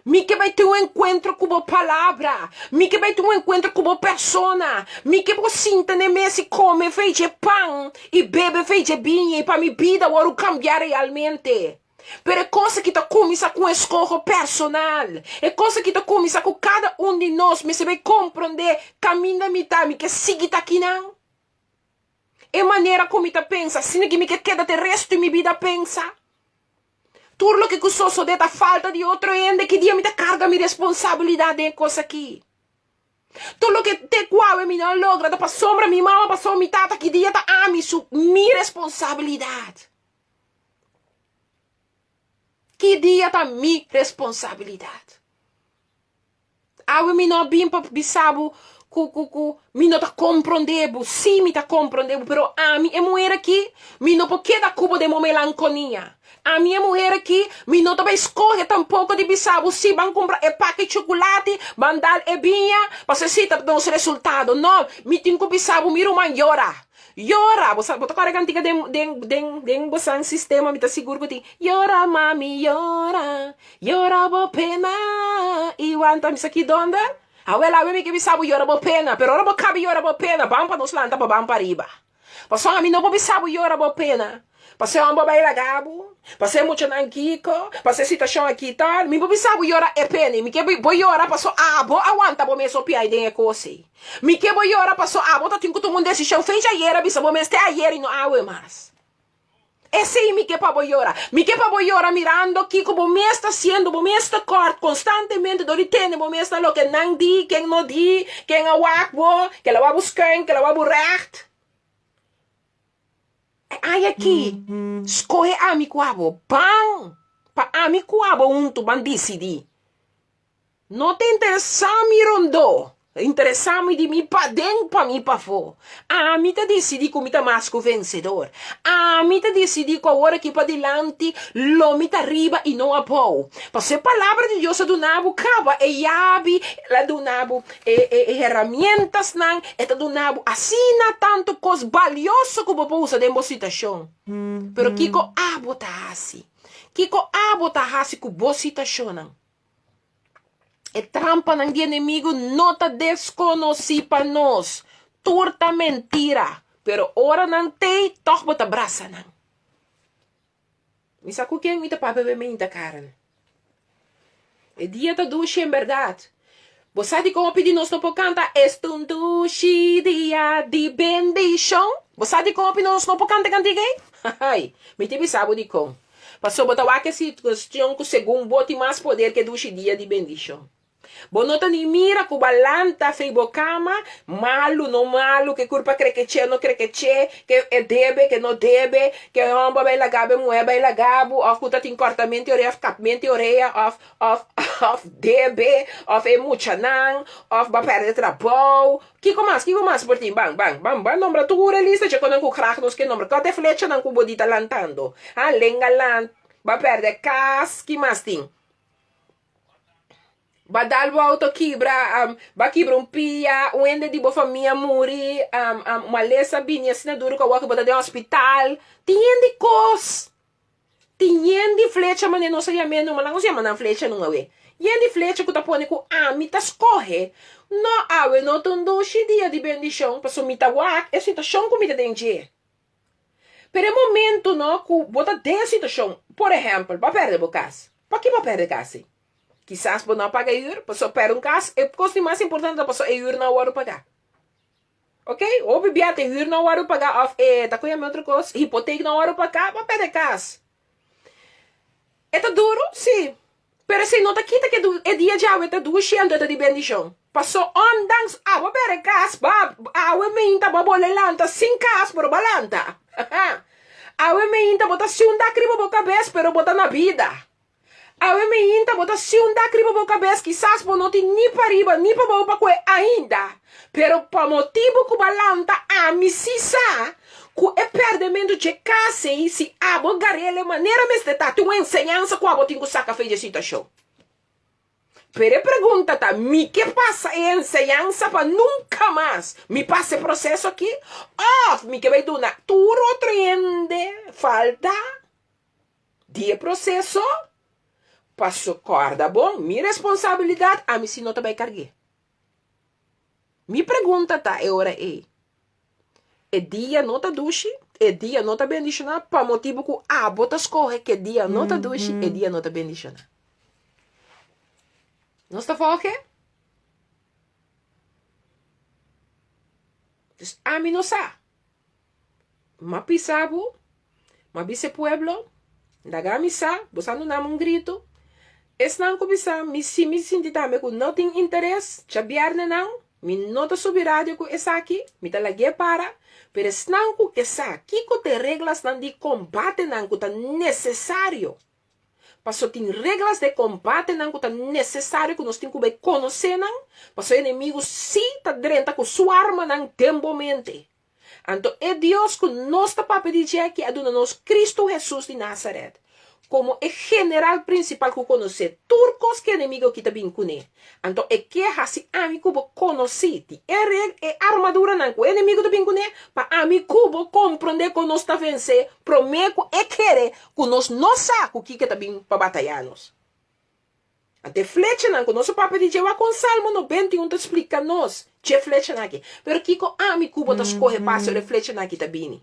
A: Mi que vai ter um encontro com a palavra, mi que vai ter um encontro com a persona, mi que vou sinta ne mesi come feice pão e bebe feice vinho para mi vida o cambiar realmente. Pero é coisa que começa com escolha personal. É coisa que começa com cada de nós. Me se vai compreender caminho mitami que sigue aqui não. É maneira como me pensa. Sino que me queda de resto de minha vida pensa. Tudo que sou só deta falta de outro ende que dia me carga minha responsabilidade em coisa aqui. Tudo que te qual me não logra da para sombra minha mãe, para sombra minha tata que dia tá a minha responsabilidade. Que dia tá minha responsabilidade. Awe mi não bim para bisabo, mi não tá compreendendo, sim mi tá compreendendo, pero a mim é mulher aqui, mi não porque da cubo de melancolia. A minha mulher aqui, mi não tá escolher tampouco de bisabo, se vão comprar e paque de chocolate, vão dar e vinha, para se tá dando resultado. Não, mi tenho que bisabo, mi rumah llora. Llora, você agora cantiga den bosan sistema me tá seguro que llora mami llora bo pena e wanta me aqui donda awela me que me sabe llora bo pena pero ora bo cabe llora bo pena vamos para nos lanta para vamos para riba Passo a mim não vou saber yora bo pena. Passei um bobai lagabo, passei muito nanquico, passei situação aqui tal, me bobi sabe yora é pena, me que boi yora passou bo aguanta bo me sopia e denha coisa. Me que boi yora passou bo tá tinha todo mundo desse chão fez ayer, bisa bo me este ayer e não awe mais. Esse aí me que pa boi yora, mirando que como me está sendo, bo me está corto constantemente do ritene, bo me está lo que não di, quem não di, quem a wakbo, que ela vai buscar, que ela vai recht. Ai aqui, escorre a mi cuabo, pão, pa a mi cuabo unto ban decidi. Não te interessa mi rondo, interessa mi di mi pa den pa mi pa fo. A mi te decidi como ta masco vencedor. A mi te decidi com a hora que pa dilante, lo mi ta riba e não a pau. Passei a palavra de Deus a donabo cava e yabi, la donabo e herramientas nan, e ta donabo assina tanto cos valioso como pousa de situação. Pero kiko abota hasi. Kiko abota hasi ku bo situação nan. E trampa ng inimigo não tá desconheci para nós. Turta mentira. Pero ora não tem, toch bota braça não. Me saco quem me tá para beber minta Karen. E dia tá duche em verdade. Você sabe como pedir nós não pode cantar este duche dia de bendição? Você sabe como pedir nós não pode cantar cantiga? Ai, me teve sábado de com. Passou botar o que situação que segundo bote mais poder que duche dia de bendição. Bonota ni mira ku balanta fei bocama, malu no malu, que culpa cree que che, no cree que che, que é debe, que não debe, que homba vai lagabe, moe vai lagabo, of kuta tin cortamento oreia, of capmento oreia, of debe, of é mucha nan, of ba perde trapou. Kiko mas por ti, bang, nombra tu lista, che konan ku crack nos que nombra, kote flecha nan ku bodita lantando. Ah, lenga lant, ba perde cas, que mais ting? Badalbo auto quebra, ba quebra pia, ende de bofa minha muri, uma lesa binha assinadura que eu vou botar de hospital, tiende cos, tiende flecha, mas não sei a menos, mas não sei a flecha não é. Tiende flecha que tá pondo com mita escorre, não awe não tundo dia de bendição, passou mita wak, é situação com mita dente. Pero momento não que bota de situação, por exemplo, ba perde bocas, para que ba perde casa? Quizás por não pagar euro, passou per um caso, é coisa mais importante, passou euro não hora pagar. Ok? Ou bebia te euro não hora pagar, of tá com a outra coisa, hipoteca não hora pagar, vai perder casa. É tá duro, sim. Pero se não tá quita que é dia de água, tá duas cheias de bendição. Passou ondans, vai perder casa, água minta, vai bolelanta, sem casa, por balanta. Água minta, bota se um da criba boca cabeça, pero bota na vida. A me inta bota se um da criba boca cabeça, quizás por não ter nem para riba, nem para boca coe ainda. Pero para motivo que balanta a me sisa, que é perdimento de casa e se a bogarele maneira mesteta, tu ensinança com a botinho saca feia de situação. Pero pergunta tá, me que passa a ensinança para nunca mais me passe processo aqui? Me que vai donar, tu outro ende, falta de processo. Passo corda bom, minha responsabilidade, a mim se não vai carregar. Me pergunta tá, é hora é dia não tá duche, é dia não tá bendicionar, para motivo que botas corre que dia não tá duche, é dia não tá bendicionar. Não está falando? A mim não sabe. Ma pisabo, ma bise pueblo, daga misa, bosando nam grito. Esnan ko bisa, me sinti também que não tem interesse, chabiarne não, me nota subir rádio que essa aqui, me tá lague para, pero esnan ko que sa, que te reglas nan de combate nan que tá necessário. Passou tem reglas de combate nan que tá necessário que nós tem que conhecer nan, passou inimigo se tá drenta com sua arma nan tempomente. Então é Deus que nós tá para pedir aqui a nós Cristo Jesus de Nazaré. Como é general principal que conhecer turcos que inimigo que tá bem com ele. Então é que assim amigo que conhecer é armadura não que inimigo tá bem com ele para amigo compreender que nós tá vencer prometo é querer que nós não saco que tá bem para batalhar nós. Até flecha não que nosso papo de Jeová com Salmo 91 explica nós che flecha naki. Pero kiko ami kubo ta escorre passo de flecha naki ta bini.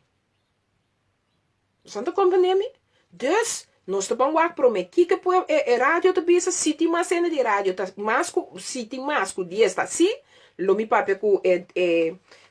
A: Santo compreende? Dus, nós estamos a prometer que põe rádio de bisa city mas cena de rádio tá masco city masco dia está sim lo mi papi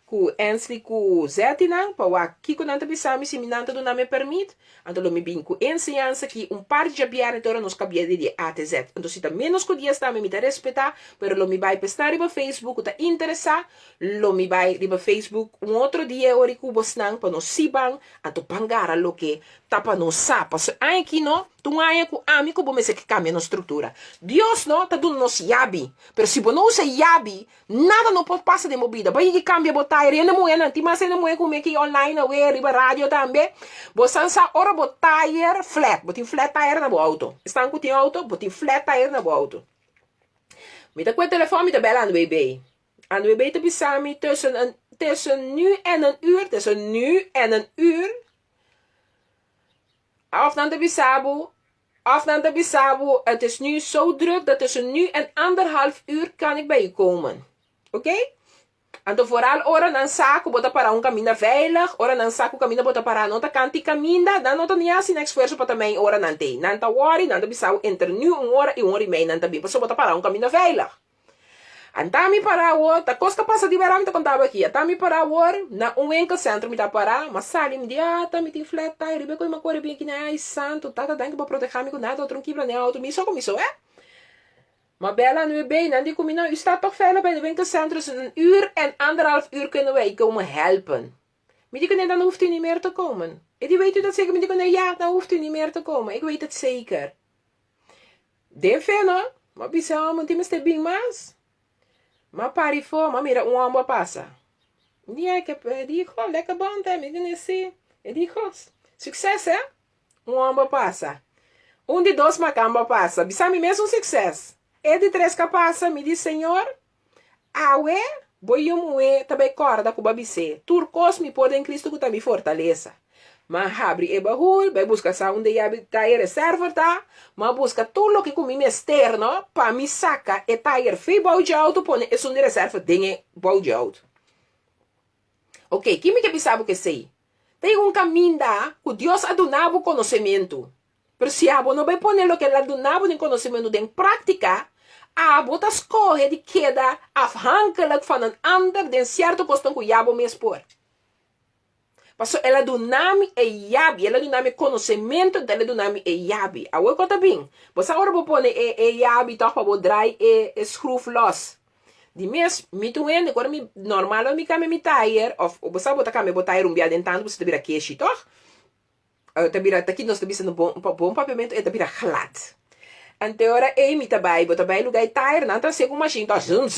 A: ku ensli ku zetinang pa wa kiko nanta bisami si minanta do name permit ando lo mi bin ku enseñanza que par de jabiare tora nos cabia de A até Z então se tá menos ku dia está me ta respeitar pero lo mi vai pestar riba Facebook tá interessa lo mi vai riba Facebook outro dia ori ku bosnang pa no sibang anto pangara lo que tapa no sapa so ai aqui no tu ai ku ami ku bome se que cambia no estrutura Dios no tá dando nos yabi pero se não usa yabi nada não pode passar de movida vai que cambia botar ele não é nanti mas ele não é como que online ou riba rádio também bosan sa ora botar flat botin flat tire na bo auto estão com tinha auto botin flat tire na bo auto me tá com o telefone me tá bela aan de BB te besami tussen nu en een uur tussen nu en een uur of dan de bisabu, het is nu zo druk dat tussen nu en 1,5 uur kan ik bij je komen. Oké? En dan vooral ora nan saco bota para caminho veilig, ora nan saco caminho bota para nota canti caminda, dan nota nia sin esforço para também ora nan te. Nan ta worry, nan de bisabu entre nu 1 hora e 1 hora e meia nan ta bim, passo bota para caminho veilig. Antami para o, ta costa passa de verão, me contava aqui. Antami para o, na winkel centro me dá para, mas sali me dia, tá me tem flat tire, ribe com uma cor bem aqui na ai santo, tá dando para proteger me com nada, outro quebra nem outro, me só começou, é? Maar bella nu bij, en die kom je nou, u staat toch veilig bij de winkelcentrum, dus 1 uur en 1,5 uur kunnen wij komen helpen. Maar die kunnen, dan hoeft u niet meer te komen. En die weet u dat zeker, maar die kunnen, ja, dan hoeft u niet meer te komen. Ik weet het zeker. De feno, maar bisa, want die meste bing mas. Maar pari voor, maar mira, een amba passa. Ja, ik heb, die gewoon lekker band, hè, met die zie. En die gost. Succes, hè? Een amba passa. De 2 macamba passa. Bisa mi mesmo sucesso. E de 3 que passa, me diz, Senhor, awe, boiumuê, também corda com babicê. Turcos me pode em Cristo que também fortaleça. Mas abre e bahul, vai buscar sa onde ia tair reserva, tá? Mas busca tudo que comi externo, para me saca e tair fei bau de auto, pone e sunde reserva dengue bau de auto. Ok, que me que sabe que sei? Tem caminho da, que Deus adunava o conhecimento. Pero se a não vai poner lo que ele adunava em conhecimento em prática, a bota escorre de queda afhankelijk van een ander den certo kosten que jabo me expor. Passo ela do nome é yabi, ela do nome conhecimento dela do nome é yabi. A oi conta bem. Você agora vou pôr é yabi toch para drai e screw los. De mes mito ende agora me normal me came me tire of você botar came botar biad tentando você vira queixo toch? Te vira aqui nós te bisa no bom papamento e te vira glad. Ante ora mi tabai lugar tire não tá segundo machine tá zum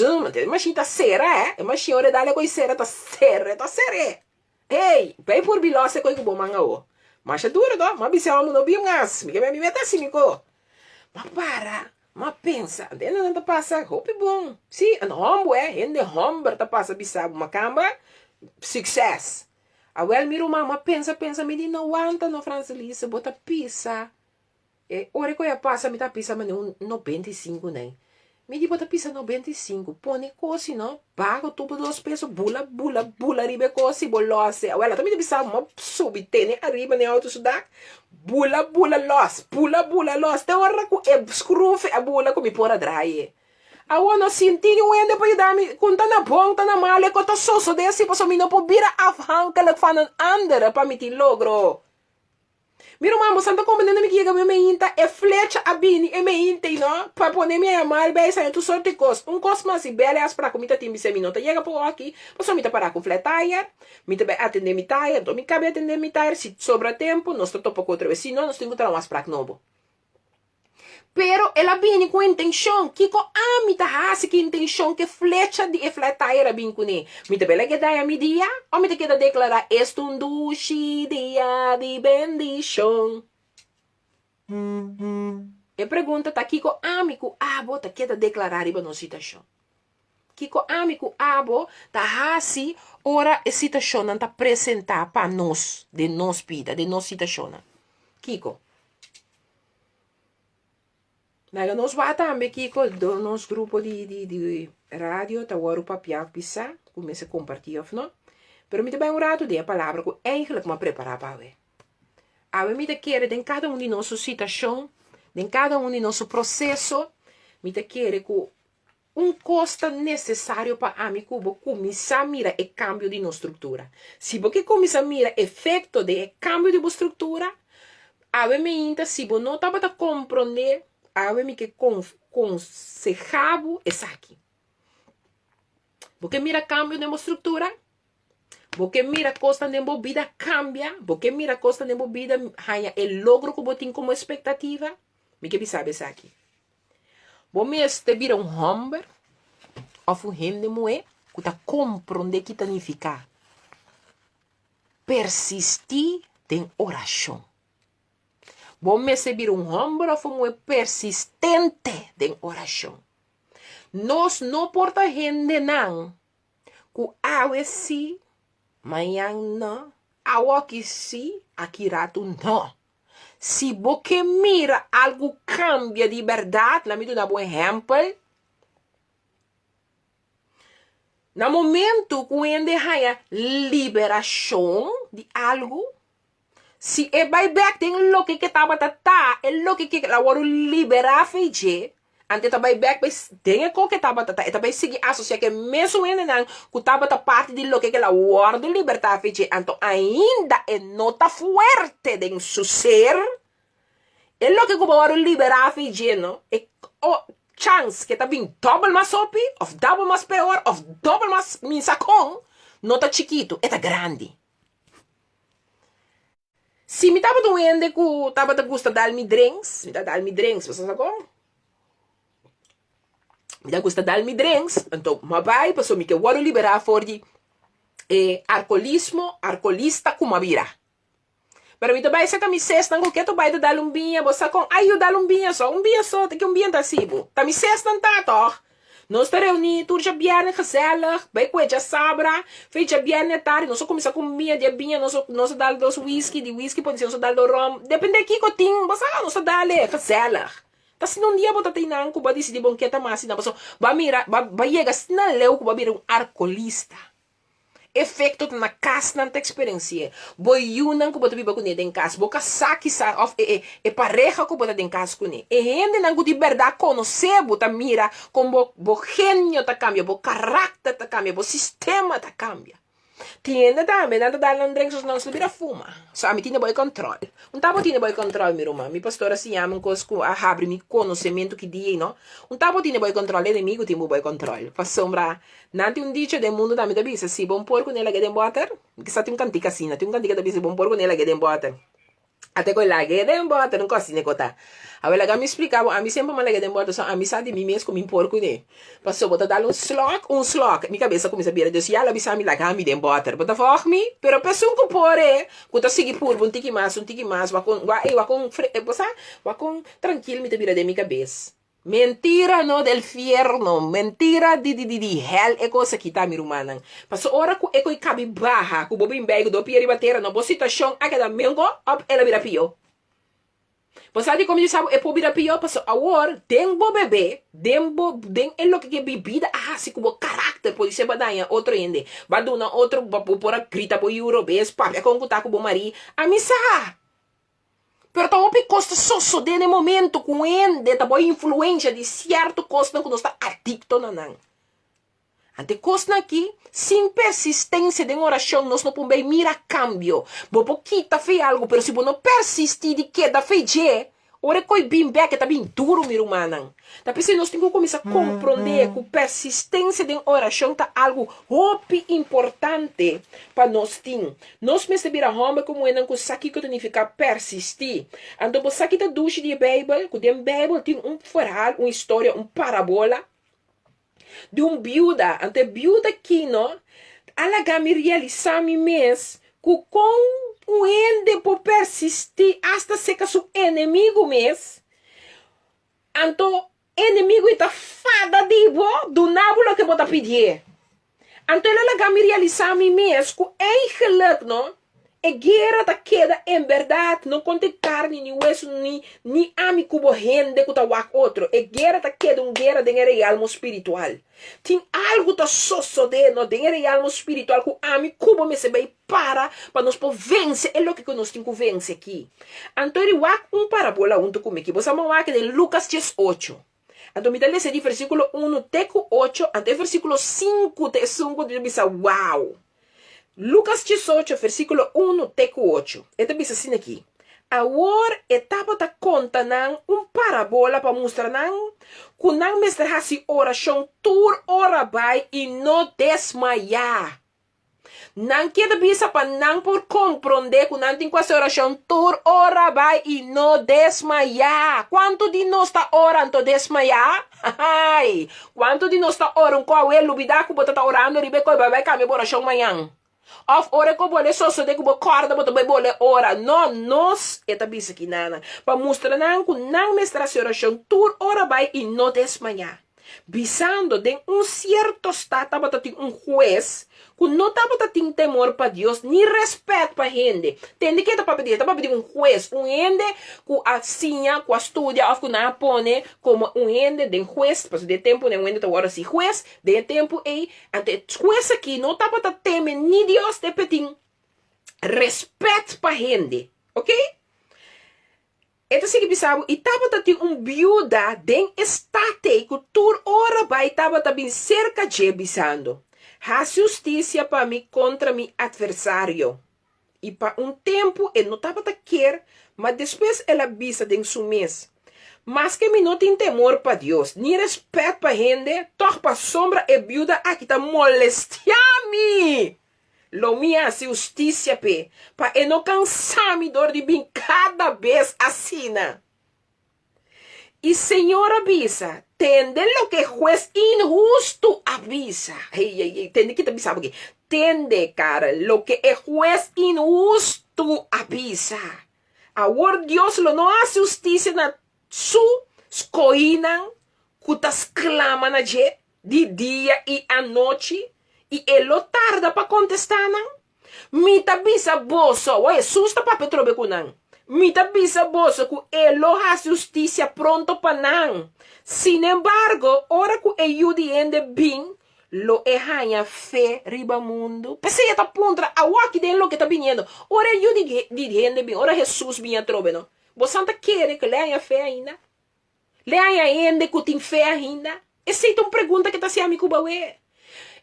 A: machine tá cera é machine ora dale coi cera tá cera. Hey, vai por bilose coi bom manga o. Mas é duro do, mas bisa amo no biungas, me meta assim co. Mas para, mas pensa, dentro não tá passa, hope bom. Sim, an hombo ende homber tá passa bisa uma camba, success. Awel miro mama pensa, me di não aguanta no francelisa, bota pisa. E ora que eu passa, me tá pisa, mas não 95 nem. Me di bota pisa 95, pone cosi no, pago tudo 2 pesos, bula, ribe cosi, bolose. Awel, também te pisa, uma subitene arriba, ne auto sudak. Bula, los. Te ora ku e scrufe a bula ku mi pora draie. Awa no sintini wende pa yudami, kunta na bong, ta na male, ko to soso desi, paso mi no po bira afhankelijk van een ander, pa mi ti logro. Miro mambo, santa como nena me kiega me inta, e flecha abini, e me inte, no? Pa pone me amar, bem, sai tu sorte cos. Cos mas e bela as pra comita timbi se minota. Chega po aqui, paso mi ta para com flat tire, mi ta atender mi tire, do mi cabe atender mi tire, se sobra tempo, nós to topo outra vez, se não, nós temos que trazer umas pra novo. Pero ela viene com intenção, que com a mita hasi que intenção que flecha de flat tire bem com ne. Mita bela que dá a mi dia, ou mita que da declarar este dushi dia de bendição. E pergunta tá que com amigo abo tá que da declarar iba no situação. Que com amigo abo tá hasi ora a situação não tá apresentar para nós, de nós vida, de nós situação. Kiko Nós vamos aqui com o nosso grupo de rádio, tá agora o papel pisar, começa a compartilhar, não? Pero me também um rato de a palavra que eigenlijk me preparar para ver. A me te quer em cada um de nossa situação, em cada um de nosso processo, me te quer com costa necessário para a mim cubo começar a mirar o cambio de nossa estrutura. Se você começar a mirar o efeito de cambio de estrutura, a me inta se você não está para compreender, a me que consejavo é aqui. Porque mira cambio de estrutura, porque mira costa de vida cambia, porque mira costa de vida haya el logro que você tem como expectativa, me que sabe isso aqui. Você te vira homem, ou gente mulher, que está compreendendo que significa persistir em oração. Você vira homem, ou mulher persistente em oração. Nós não porta gente não, que awe si, amanhã não, awe que si, aqui rato não. Se você mira algo cambia de verdade, lá me dá um exemplo. No momento que onde há liberação de algo, se é back tem o que estava tá, é o que agora liberar feijê, ante tá back tem o que estava tá, tá seguir associar que mesmo ainda não, que estava parte de lo que ela guarda libertar feijê, então ainda é nota forte de seu ser. É lo que agora liberar feijê, não? É chance que tá vindo double mais sopi, ou double mais pior, ou double mais minsacão, não tá chiquito, é tá grande. Se me tava doendo que tava da gusta dar-me drinks, você sabe como? Me dá gusta dar-me drinks, então, mas vai, passou me que eu vou liberar for de alcoolista como a vira. Pero me também se me cesta que tu vai dar binha, você com aí dar binha só, tem que binha tá sibo. Tá me cesta tá toh. Nós te reuni turja bierne gezellig, bij kweja sabra, fecha bierne tarde, nós começa com binha de binha, nós dá dos whisky, de whisky pode ser nós dá do rum, depende aqui que tem, você nós dá le gezellig. Tá se não dia bota tem não, que vai decidir bonqueta mas não, pessoa, vai mira, vai chegar se não leu que vai vir alcoolista. Efeito na casa na experiência. Boi yunan que bota biba com ele em casa. Boca saque sa of pareja que bota em casa com ele. E gente não de verdade conhecer, bota mira como bo genio ta cambia, bo caráter ta cambia, bo sistema ta cambia. Tiene também, nada dar landrensos não se vira fuma. Só me tinha boi controle. Tabo tinha boi controle, minha irmã. Mi pastora se chama com a abre mi conhecimento que dia, não? Tabo tinha boi controle, inimigo tinha boi controle. Fa sombra, nanti dicho do mundo da mi da bisa, si bom porco nela que den water, que sa tem cantica assim, tem cantica da bisa bom porco nela que den water. Até que lá que den water não costa necota. A ela me explicava, a mim sempre me lega den water, só a mim sabe mim mesmo como porco né. Passou botar dar um slok, minha cabeça começa a virar, disse, ela bisa me lagar me den water, bota for me, pero pessoa que pore, quando segui por um tiki mais, va com tranquilo me te vira de minha cabeça. Mentira no del fierno, mentira di hell é coisa que tá me rumando. Passou hora que é que cabe barra, que bobin bag do pieri batera no boa situação, a cada mengo, up ela vira pior. Passado como disse, é por vira pior, passou agora, tem bo bebê, tem é lo que bebida, se como caráter pode ser badanha, outro ende, baduna outro por grita por eurobês, papi, com que tá com bo mari, a missa. Pero tá que costa só de momento com ende, tá boa influência de certo costa que nós está adicto na não. Ante costa aqui, sem persistência de oração, nós não podemos mirar cambio. Bo pouquita fez algo, pero se você não persistir de que da feijê, ora coi bem bem que tá bem duro, meu irmão. Tá pensando, nós temos que começar a compreender que persistência de oração tá algo muito importante para nós ter. Nós me sabemos como como é que o saque que significa persistir. Então, o saque da ducha de Bíblia, que tem Bíblia tem faral, uma história, parábola de viúva. Ante viúva aqui, não? Ela me realizar me mês que com o ende por persistir hasta ser que seu inimigo mesmo. Então, inimigo está fada de do nábulo que bota pedir. Então, ela me realizar me mesmo que eigenlijk, não? E guerra ta queda en verdad, no conte carne ni hueso ni amigo bo gente que ta wak outro. E guerra ta queda guerra de alma espiritual. Tem algo ta sosso de no de alma espiritual que amigo bo me se vai para nos po vence é lo que nós temos que vence aqui. Então ele wak parábola junto comigo. Você vai wak de Lucas 18. Então me dá esse de versículo 1 teco 8 até versículo 5 te 5 de bisa wow. Lucas 18, versículo 1, teco 8. Esta diz assim aqui. Agora, etapa ta conta nan parábola para mostrar nan que nan mestre hasi oração tur ora vai e não desmaiar. Nan queda bisa para nan por compreender que nan tem quase oração tur ora vai e não desmaiar. Quanto de nós está orando desmaiar? Ai, quanto de nós está orando com a lubida que você está orando e vai caminhar oração amanhã? Of ora ko bole so de ko corda boto bole ora no nos eta bisa aqui nana para mostrar nan ku nan mestra oração tur ora vai e não desmanhar bisando de certo estado bota juez que não bota temor para Deus ni respeito para gente tem que tá para pedir juez gente que assinha que estudia of que não pone como gente de juez para de tempo né gente agora se juez de tempo e ante juez aqui não bota teme ni Deus de pedir respeito para gente, ok? Então, se bisabo, e tava viúda de estate que tur ora vai tava bem cerca de bisando. A justiça para mim contra meu adversário. E para tempo ele não tava quer, mas depois ela bisa de seu mês. Mas que me não tem temor para Deus, nem respeito para gente, toca para sombra e viúda aqui tá molestar-me. Lo minha justiça pe para não cansar me dor de bem cada vez assina. E Senhor avisa, tende lo que juez injusto avisa. Tende que te avisa porque tende cara lo que é juez injusto avisa. Agora Deus lo não há justiça na su escoina que tas clama na de dia e a noite. E ele tarda para contestar, não? Mita bisa boso, ué, susta para petrobe com não. Mita bisa boso que ele a justiça pronto para não. Sin embargo, ora que ele diende bem, lo erranha fé riba mundo. Pensei esta puntra, a waki den lo que está vindo. Ora ele diende bem, ora Jesus vinha trobe, não? Você não quer que leia fé ainda? Leia ainda que tem fé ainda? Essa é uma pergunta que está se amigo bauê.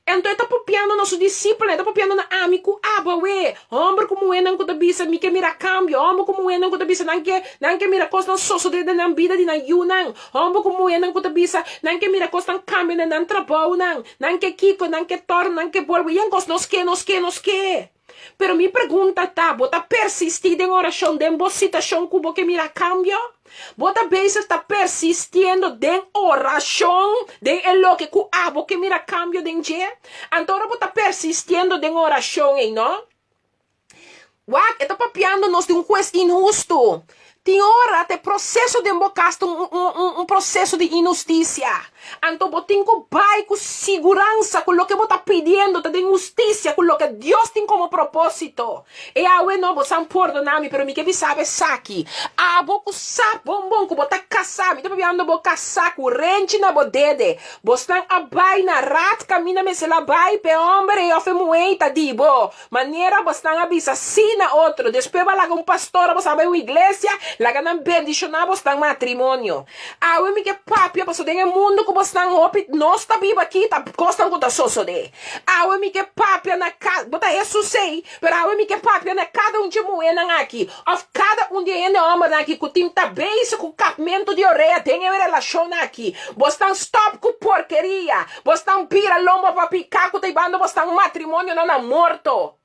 A: Então está copiando nosso discípulo, está copiando na amigo, bawe, homem como é não que bisa, me que mira cambio, homem como é não que bisa, não que mira costa sosso de na vida de na yunan, homem como é não que bisa, não que mira costa cambio de na trabalho não que kiko, não que torna, não que volve, e nos que. Pero mi pergunta tá, bota persistir em oração, de uma situação que mira cambio? Bota vez está persistindo em oração, de lo que mira cambio de dia? Então, bota persistindo em oração, não? What? Está papiando nos de juez injusto. Tem hora de processo de embocasto, processo de injustiça. Então, botem com pai, com segurança, com o que você está pedindo, de justiça, com o que Deus tem como propósito. E a não você não perdona-me, pero me que sabe saque. Boco sabe, bom, que você caçar, me está pedindo você caçar, com rente na bodede. Você a bai na rat, camina me se la bai, pe homem, e ofe muenta, dibo. Maneira você a bisa, sina outro. Depois vai lá com pastor, você vai à igreja, lá ganham bendicionar, você matrimônio. Me que papi, você tem mundo que você não hopi, nós está vivo aqui, tá costam com a sosso de. Me que papi na casa, bota isso sei, pero me que papi na cada de moeda aqui, of cada de ende homem aqui, que o time tá bem, com capimento de orelha, tem relação aqui. Você não stop com porqueria, você não pira lomba para picar, que tem bando, você não matrimônio não é morto.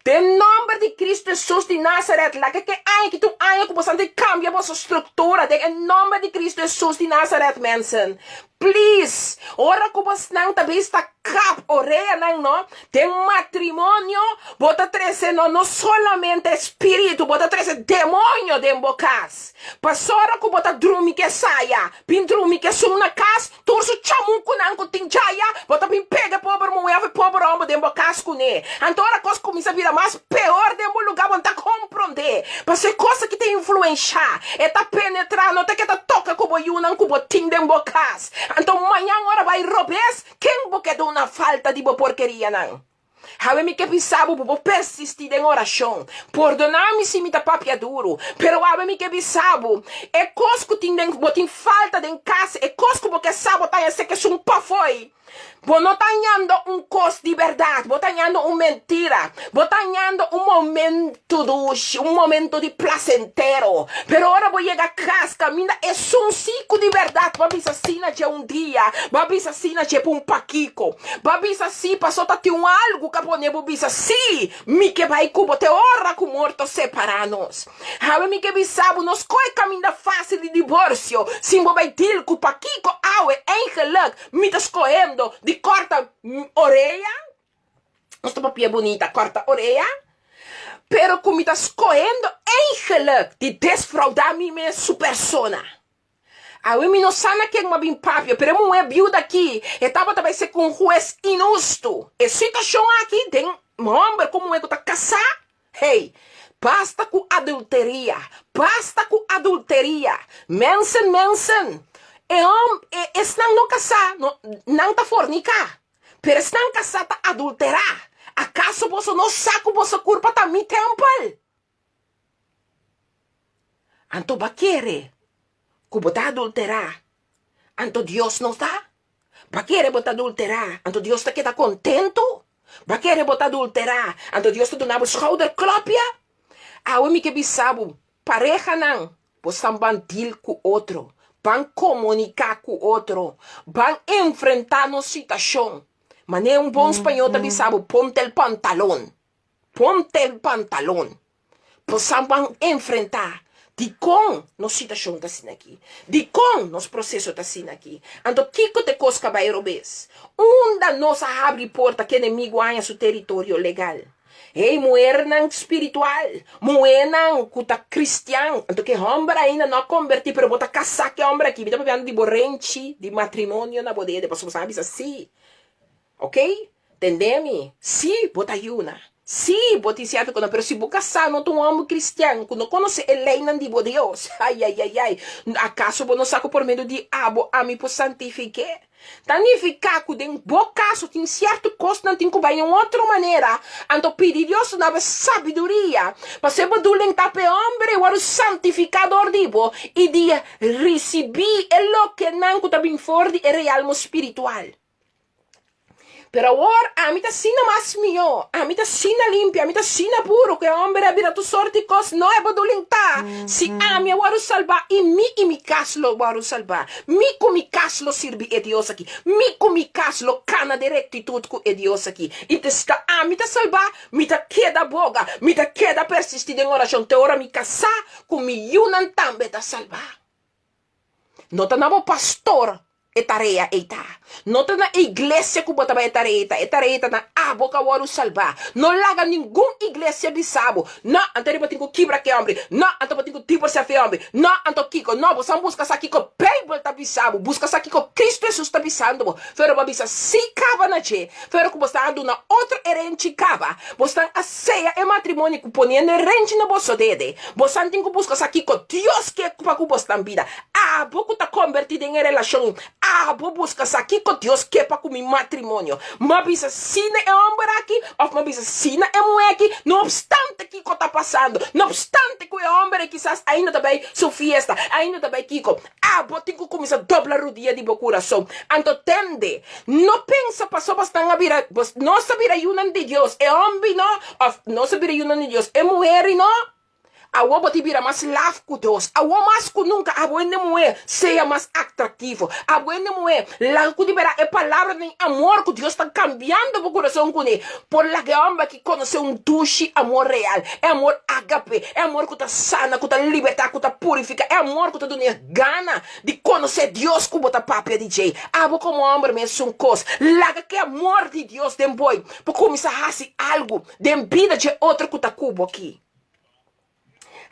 A: Em nome de Cristo Jesus de Nazaret, lá que tu que você cambia a sua estrutura, em nome de Cristo Jesus de Nazaret, mensen. please, ora que você não tá vista cap oreia não tem matrimônio, bota treze não solamente espírito, bota treze demônio de embocas. Passora que bota drumi que saia, pin drumi que sum na casa, torso chamun kunango tinjaya, bota pin pega pobre mulher e pobre homem de embocas kune. Então a coisa começa a virar mais pior de um lugar onde tá compreender. Mas é coisa que te influencia, é tá penetrar, não tem que tá toca como yunan como tim de embocas. Então amanhã hora vai robes, quem boque do una falta di porqueria não. Habe-me que bisabo por persistir em oração. Perdoname se me tá papia duro. Pero habe-me que bisabo. É cosco tem falta de casa. É cosco porque sabo tá esse que um pafoi. Vos não tá ganhando cos de verdade. Vos tá ganhando mentira. Vos tá ganhando um momento de placentero. Pero ora vou chegar a casa. Caminha é ciclo de verdade. Babis assim de dia. Babis assim de paquico. Babis assim passou tá tem algo que pone babis assim. Mi que vai cubo te ora com mortos separados. Habe mi que bisabo nos coi caminha fácil de divórcio. Sim vai dir com paquico aue engeluk. Mi tá escoendo de corta orelha, nossa papia bonita, corta orelha, pero como está escorrendo, eigenlijk de desfraudar-me minha sua persona. A mim não sana que é uma bem papia, pero não é viúva aqui, estava também ser com um juiz injusto. E situação aqui tem um homem como eu que está casado, hey, basta com adulteria, mensen. Estão não casar, não tá fornicar, pero estão casar tá adulterar. Acaso você não sabe você culpa tá mi tempo? Anto ba querer que botar adulterar? Anto Deus não está? Ba querer botar adulterar? Anto Deus tá que tá contento? Ba querer botar adulterar? Anto Deus tá dando schouder klopja? Ah, o mi que bisabo, pareja não, você bantil com outro. Van comunicar com o outro, van enfrentar uma situação. Mas nem um bom espanhol também sabe, ponte o pantalão. Possam van enfrentar. De como nossa situação está sendo aqui. De como nosso processo está sendo aqui. Então, que te cosca vai robes? Onde nossa abre porta que inimigo ganha seu território legal. Ei, mulher não espiritual, mulher não cuta cristiano, então que homem ainda não converti, pero bota casar que homem aqui, estamos falando de borrente, de matrimônio na bodeia, depois você sabe assim, ok? Entendeu-me? Sim, bota yuna, sim, bota iniciado com pero se boca casar não tem um homem cristiano, que não conhece a lei não de Deus, ai, acaso você não saco por medo de abo a me por santificar? Tanificar que em bom caso tem certo coisa não tem que vai em outra maneira. Então pedir Deus na sabedoria para ser badulentar para homem o santificador dibo e de receber o que não está bem forte é real espiritual. Pero agora a mim está sendo mais melhor, a mim está sendo limpa, a mim está sendo puro, que o homem vira tu sorte de coisas, não é badulentar. Se a mim eu salvar e mi caso eu vou salvar. Mi com mi caso serve a Deus aqui. Mi com mi caso cana de rectitude com Deus aqui. E te está a mim está salvar, me está queda boga, me está queda persistir em oração. Te ora me casar com mi yunan também está salvar. Não está nada pastor. É tarefa eita. Não tá na igreja que bota é tarefa. É tarefa na boca waru salvar. Não larga nenhuma igreja bisabo. Não, antes de botar quebra que homem. Não, antes de botar tipo se afé homem. Não, antes kiko. Não, você busca aqui com Bible tá bisabo. Busca aqui com Cristo Jesus tá bisando. Fero babisa si cava na che. Fero que você anda na outra herente cava. Você a ceia é matrimônio que ponendo herente na bolsa dele. Você tem que buscar aqui com Deus que é para que você vida. Pouco tá convertido em relação. Vou buscar aqui com Deus que é para comer matrimônio. Mas bisa sina é homem aqui, ou mas bisa sina é mulher aqui, não obstante que está passando, não obstante que o homem quizás ainda também sua fiesta, ainda também Kiko. Vou ter que começar a dobrar o dia de meu coração. Então tende, não pensa para só bastante a virar, não se vira yunan de Deus, é homem não se vira yunan de Deus, é mulher não. Awo boti bira mais laf kudos. Awo mas ku nunca abo ene moe seja mais atrativo. Abo ene moe la ku libera é palavra de amor que Deus está cambiando o coração com ele. Por la que homem que conhece duche amor real. É amor agape. É amor que tá sana, que tá liberta, que tá purifica. É amor que tá dando gana de conhecer Deus como tá papia DJ. Abo como homem mesmo um cos. Laga que amor de Deus dem boy. Por começar a fazer algo dem vida de outro que tá cubo aqui.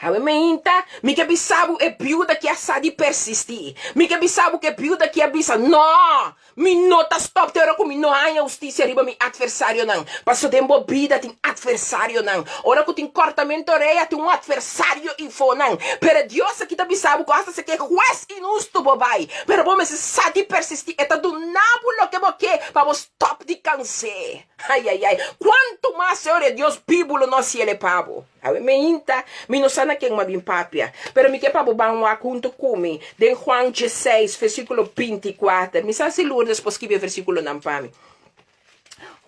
A: Hawe meinta, mi que bisabu é viúva que asa de persistir. Mi que bisabu que viúva que abisa, não, mi nota stop, teora com mi não há justiça riba mi adversário não. Passo tempo vida tem adversário não. Ora que tem cortamento oreia tem adversário e fo não. Pero Deus aqui tá bisabu costa se que juez inusto bobai. Pero bom se sa de persistir, eta do nábulo que boque para vos stop de câncer. Ai ai ai. Quanto mais Senhor é Deus bíbulo no cielo pabo. Hawe meinta, mi não sana quem uma bim papia. Pero mi que pabo ban wa junto kumi. Den Juan 16, versículo 24. Mi sa si Lourdes pos que versículo nampami.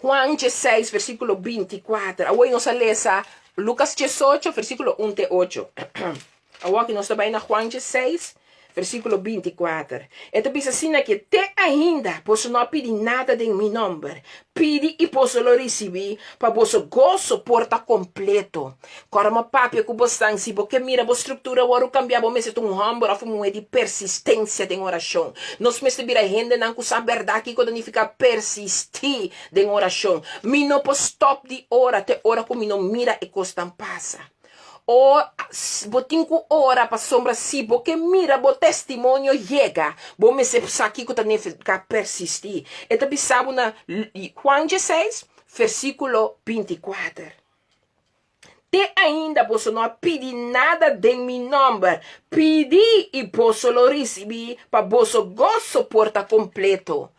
A: Juan 16, versículo 24. Away nos lesa Lucas 18, versículo 1 e 8. Away que nos está na Juan 16, versículo 24. Então diz assim que te ainda posso não pedir nada de meu nome. Pedi e posso lo receber para vosso gozo porta completo. Corma papia que você se porque mira a estrutura o cambiar bom mesmo um hambo a fumo de persistência de oração. Nós me se vira rende não com a verdade que quando fica persistir de oração. Mi não posso stop de ora te ora como não mira e costam passa. O botinco ora para sombra si porque mira bo testemunho chega bo me se aqui que tá nefca persistir então bisabo na Juan 16 versículo 24 te ainda posso não pedir nada de meu nome pedi e posso lo receber para vosso gozo porta completo.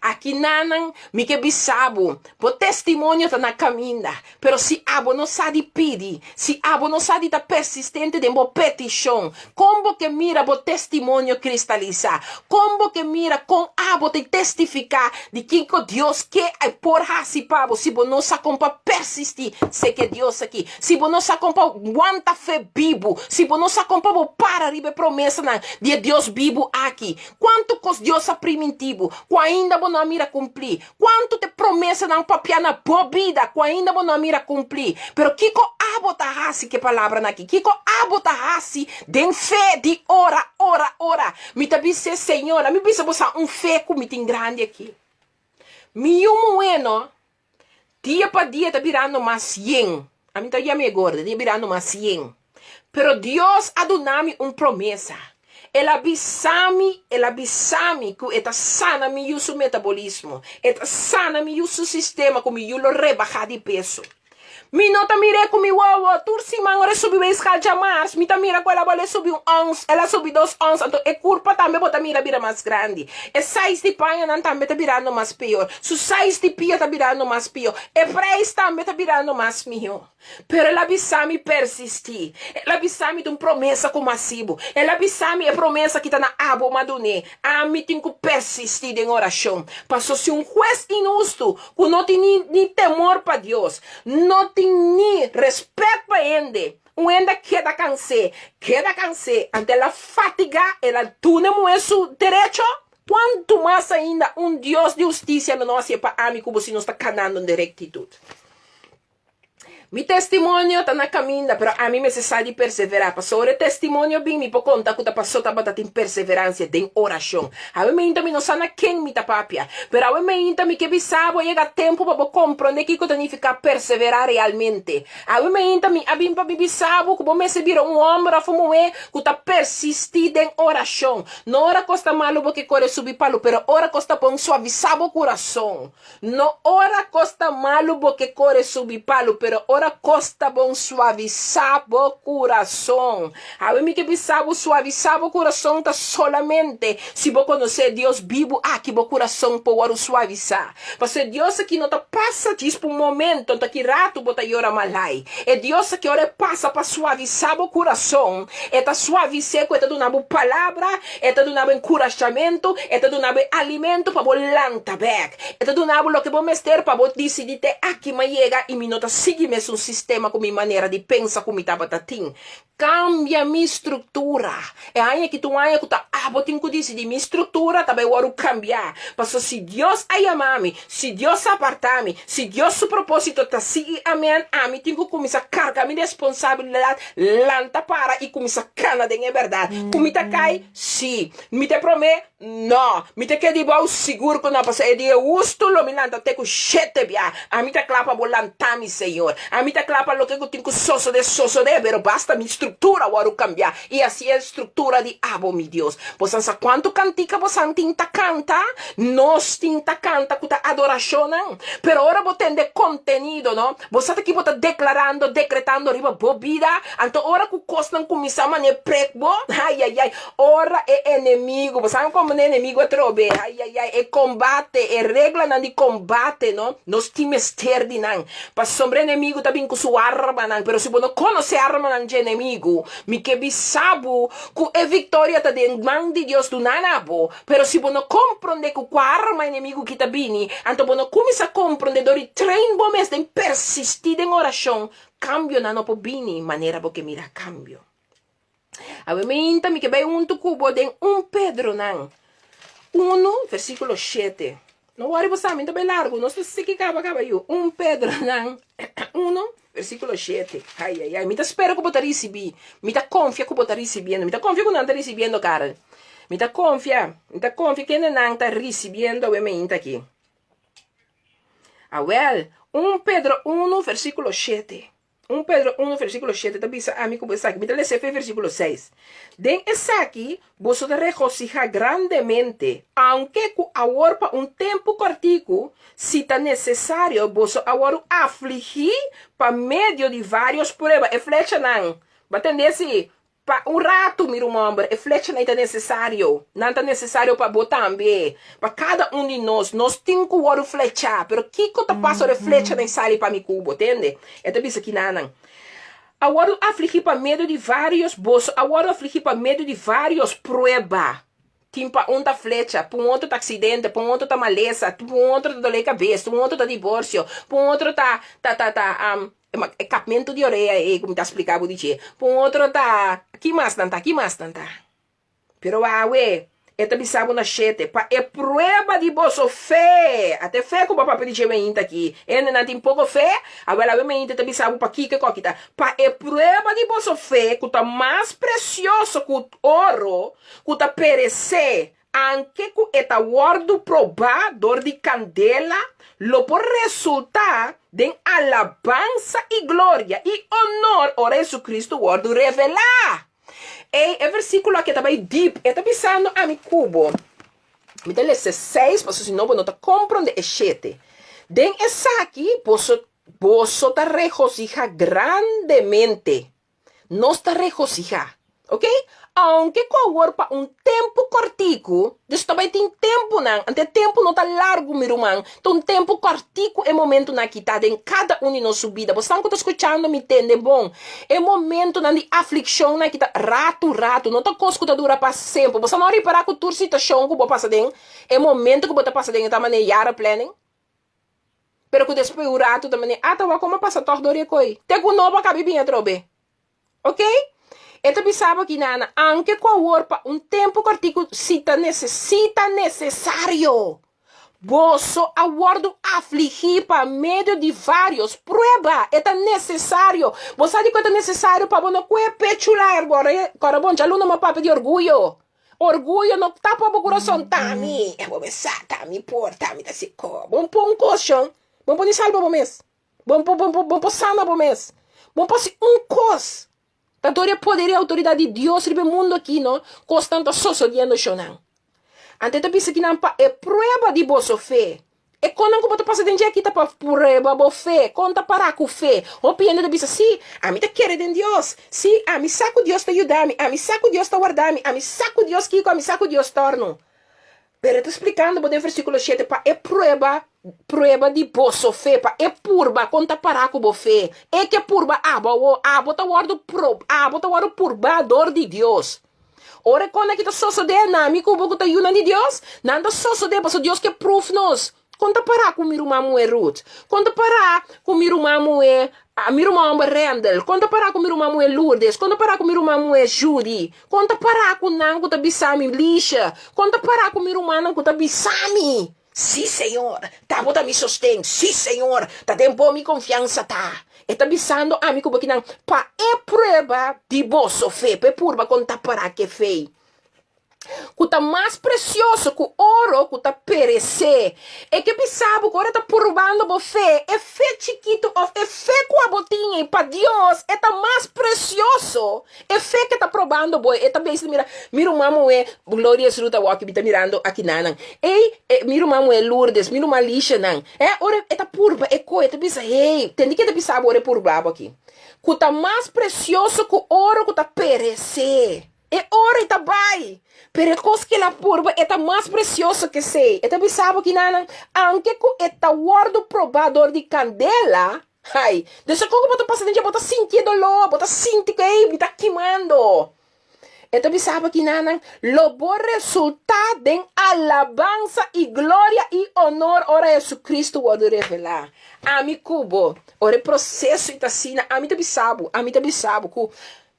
A: Aqui nanan, mi que bisabo, po testemunho tá na caminha, pero se abo não sabe pedir, se abo não sabe tá persistente de bo petição, como que mira bo testemunho cristalizar, como que mira com abo te testificar de quem que Deus quer por hasi pabo, se bo não sa compa persistir, sei que Deus aqui, se bo não sa compa aguanta fé bibo, se bo não sa compa bo para ribe promessa na de Deus bibo aqui, quanto cos Deus a primitivo, ainda bo não mira cumprir. Quanto te promessa não papia na bobida, que ainda não mira cumprir. Pero kiko abota hasi que palavra naqui. Kiko abota hasi den fé de ora. Me tabisse senhora, me bisa bosa fé como tem grande aqui. Mi bueno, dia para dia tá virando mais 100. A mim tá já me gorda, tá virando mais 100. Pero Deus adonami promessa. Ela bisami que eta sana mi uso metabolismo, eta sana mi uso sistema como eu lo rebajar de peso. Mi nota mire com mi uau, tursi mangore subiu a escala de mars, mi ta mira com ela vale subiu 11, ela subiu 2 11, então é curva também bota mira vira mais grande. É 6 de panha não também tá virando mais pior. Su 6 de pia tá virando mais pior. É 3 também tá virando mais melhor. Pero ela bisami persistir. Ela bisami de promessa com massivo. Ela bisami é promessa que tá na abo madune. A mim tem que persistir em oração. Passou se juez inusto, que não tem nem temor para Deus, não tem nem respeito para ele. Ainda queda cansé ante la fatiga, ela tu não é seu direito. Quanto mais ainda Deus de justiça não é para amigo você não está canando de rectitude. Mi testemunho está na caminha, pero a mim me necessário perseverar. Passou o testemunho bem, me pode contar que passou tá tem perseverança, tem oração. A mim ainda me não sabe quem me tá papia, pero a mim ainda me que bisabo chega tempo para compreender que eu ficar perseverar realmente. A mim ainda me abim para bisabo que vou me servir homem a fumo que tá persistir em oração. Não ora costa malo porque corre subir palo, pero ora costa bom suavizar o coração. Não ora costa malo porque corre subir palo, pero ora costa bom suavizar o coração. A mim que bisabo suavizar o coração tá solamente se vou conhecer Deus vivo aqui o coração pode suavizar. Porque Deus aqui não tá passa disso por momento, tá que rato bota ora malai. É Deus que ora passa para suavizar o coração. É tá suavizar que é tá dando palavra, é tá dando encorajamento, é tá dando alimento para volanta back. É tá dando lo que vou mester para vou decidir aqui mas chega e me nota seguir mesmo um sistema com minha maneira de pensar como estava tatim. Cambia minha estrutura. É aí que tu aí que tá, botem que disse de minha estrutura também eu quero cambiar. Mas se Deus aí amar-me, se Deus apartar-me, se Deus seu propósito tá seguir amém, mim tenho que começar a carregar minha responsabilidade, lanta para e começar a cana de verdade. Como tá cai? Sim. Me te promete? Não. Me te quer de bom seguro que não passa. É de usto lo me lanta te com chete bia. A mim tá clapa bolantami, Senhor. A mim tá clapa lo que eu tenho que soso de, pero basta minha estrutura eu quero cambiar. E assim é a estrutura de abo, meu Deus. Você sabe quanto cantica você tinta canta? Nós tinta canta com a adoração, não? Pero agora você tem de conteúdo, não? Você tá aqui você declarando, decretando riba bobida. Então ora que costam começar a mané prego. Ai. Ora é inimigo. Você sabe como é inimigo é trobe? Ai. É combate, é regra não de combate, não? Nós times terdi, não. Para sobre inimigo também com sua arma, não. Pero se você não conhece a arma não de inimigo, me que bisabu que é vitória tá de mão de Deus do nanabo. Pero se você não compreende que a arma inimigo que tá bini, então você não começa a compreender dori trein bom mês de persistir em oração, cambio não pode bini, maneira porque mira cambio. A minha me que vai cubo de Pedro não. 1, versículo 7. Não worry você muito bem largo, não sei se que acaba eu. Pedro não. 1, versículo 7. Ai. Me tá espera que eu vou receber. Me tá confia que eu vou recebendo. Me tá confia que eu não tá recebendo, cara. Me tá confia que não tá recebendo a minha aqui. Well, Pedro 1, versículo 7. Pedro 1, versículo 7, também amigo, me dá esse versículo 6. Den essa aqui, você regocija grandemente, aunque agora para tempo cortico, se está necessário, você agora afligir para meio de vários provas. É flecha não. Vai entender se para rato, meu irmão, é flecha não está necessário. Não está necessário para botar também. Para cada de nós temos que agora flechar. Pero que tá passando de flecha nem sai para mim cubo, entende? É tudo isso aqui não. Agora afligir para meio de vários bolsos. Agora afligir para meio de vários provas. Tipo, tá flecha, para outro tá acidente, para outro tá maleza, para outro tá dor de cabeça, para outro tá divórcio, para outro tá capimento de orelha, como tá explicado de para outro tá, que mais tanta. Pero ué, esta bisabo na chete, pa é prova de vossa fé. Até fé que o papai pediu me aqui. Ele não tem pouco fé, agora me inte bisabo pa aqui que coquita. Pa é prova de vossa fé, que tá mais precioso que o ouro, que tá perecer. Anche que eta guardo probador de candela, lo por resultar de alabança e glória e honor a Jesucristo guardo revelar. E versículo aqui também deep, está pensando a mi cubo. Me dá esse 6, porque senão não está compreendendo e 7. Den essa aqui, você está regocija grandemente. Não está regocija, ok? Aunque agora para tempo cortico, Deus também tem tempo não, ante tempo não tá largo, meu irmão. Então tempo cortico é momento na que tá em cada de nossa vida. Você está escutando, me entende? Bom, é momento na de aflição na que tá rato, não tá coisa que tá dura para sempre. Você não reparar que a tua situação que você passa dentro, é momento que você passa dentro, tá maneira planning. Pero que depois o rato também, tá como passa tordoria coi. Te que não para cabibinha trobe. Ok? Então pensava que nana, anche com a orpa tempo cortico necessita necessário. Você aguardo afligir para meio de vários provas. É necessário. Você sabe quanto é necessário para não pechular agora bom, já não é papo de orgulho. Orgulho não tá para o coração, tami. Eu vou pensar, tami, da seco. Bom pôr colchão. Bom pôr salva bom mês. Bom pôr sana bom mês. Bom pôr cos. Da dor poder e autoridade de Deus sobre o mundo aqui, não? Constante sosodiando chonão. Ante te pensa que não é prova de vossa fé. E quando não pode passar dentro aqui tá para prova de fé, conta para com fé. O piano te pensa, sim, a mim te quer de Deus. Sim, a mim saco Deus te ajudar-me, a mim saco Deus te guardar-me, a mim saco Deus Kiko, a mim saco Deus torno. Pero eu tô explicando, no versículo 7, pa é prova de vossa fé, pa é purba, conta para com a fé. É que purba, bota guardo purbador de Deus. Ora, quando é que tá só de nami, como que tá yuna de Deus? Nanda só de, mas Deus que proof nos. Conta parar com miru mamu é Ruth. Conta parar com miru mamu é miru mamu é Randall. Conta parar com miru mamu é Lourdes. Conta parar com miru mamu é Judy. Conta parar com nango tá bisami lixa. Conta parar com miru mamu tá bisami. Sim, senhor. Tá bota me sustém. Sim, senhor. Tá tempo me confiança tá. E tá bisando amigo porque não pa é prova de boa fé. Pe purba conta parar que fei. Cuta mais precioso que o ouro cuta perecer. É que pensava que agora tá provando a fé. É fé chiquito, é fé com a botinha. E para Deus, é tá mais precioso. É fé que tá provando, boy. É também se mira o mamo é Glória Ruta Walk, tá mirando aqui nan. Ei, mira o mamo é Lourdes, mira uma lixa nan. Ora é tá purba, é coisa, tá pensa, ei, tem que tá pensava agora é purba aqui. Cuta mais precioso que o ouro cuta perecer. É ouro e tá vai. Pero cos que la purba é mais precioso que sei. É também sabe que não, aunque que é guardo probador de candela, ai, dessa coisa bota passando já bota sentir dolor, bota sentir que aí me tá queimando. É também sabe que não, lo bom resultado em alabança e glória e honor ora Jesus Cristo o revelar. Ami cubo, ora processo itasina, ami também sabe que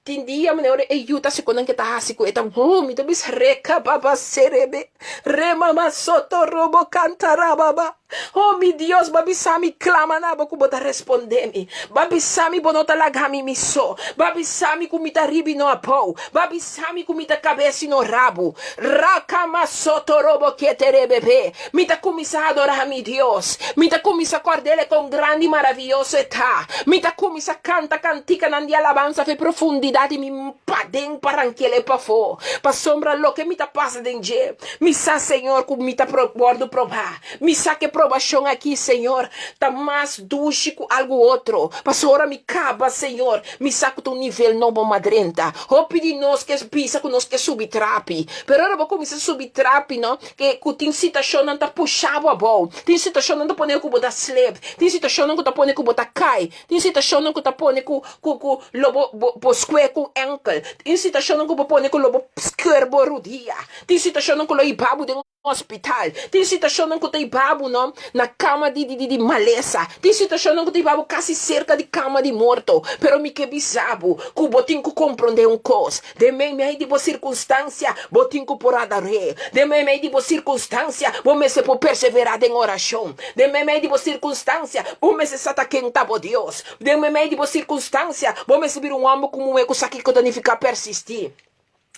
A: tindia maneira e yuta se quando que tá assim com eta me tá bis reca baba serebe remama soto robo cantara baba. Oh, mi Dios, babi sami clama na ba kubota respondemi. Babi sami bonota lagami miso. Babi sami kumita ribi no apo. Babi sami kumita cabeça no rabo. Rakama soto robo keterebebe. Mita kumisa adorar mi Dios. Mita kumisa cordele con grande maravilhoso età. Mita kumisa canta cantica nandi alabanza fe profundidade mi padem paranquele pa fo. Pa sombra lo que mita passa denje. Misa Senhor kumita guardo provar. Misa que provação aqui, Senhor, tá mais doce que algo outro. Pastora me caba, Senhor, me saca do nível novo madrenta. Ou pedi nós que pisa que nós que subtrape. Pero agora vou começar a subtrape, não? Que tem situação não tá puxado a bom. Tem situação não tá pondo que botar slip. Tem situação não tá pondo que botar cai. Tem situação não tá pondo que lobo square com ankle. Tem situação não tá pondo que lobo skerbo rodia. Tem situação não que lo ibabu de hospital. Tem situação não que tem babo não na cama de maleza. Tem situação não que tem babo quase cerca de cama de morto. Pero me que bisabo, que botinho que compreender um cos. De meio de boa circunstância, botinho que por adare. De meio de boa circunstância, vou me se por perseverar em oração. De meio de boa circunstância, vou me se sata quem tá bo Deus. De meio de boa circunstância, vou me subir um homem como é que saque que danificar persistir.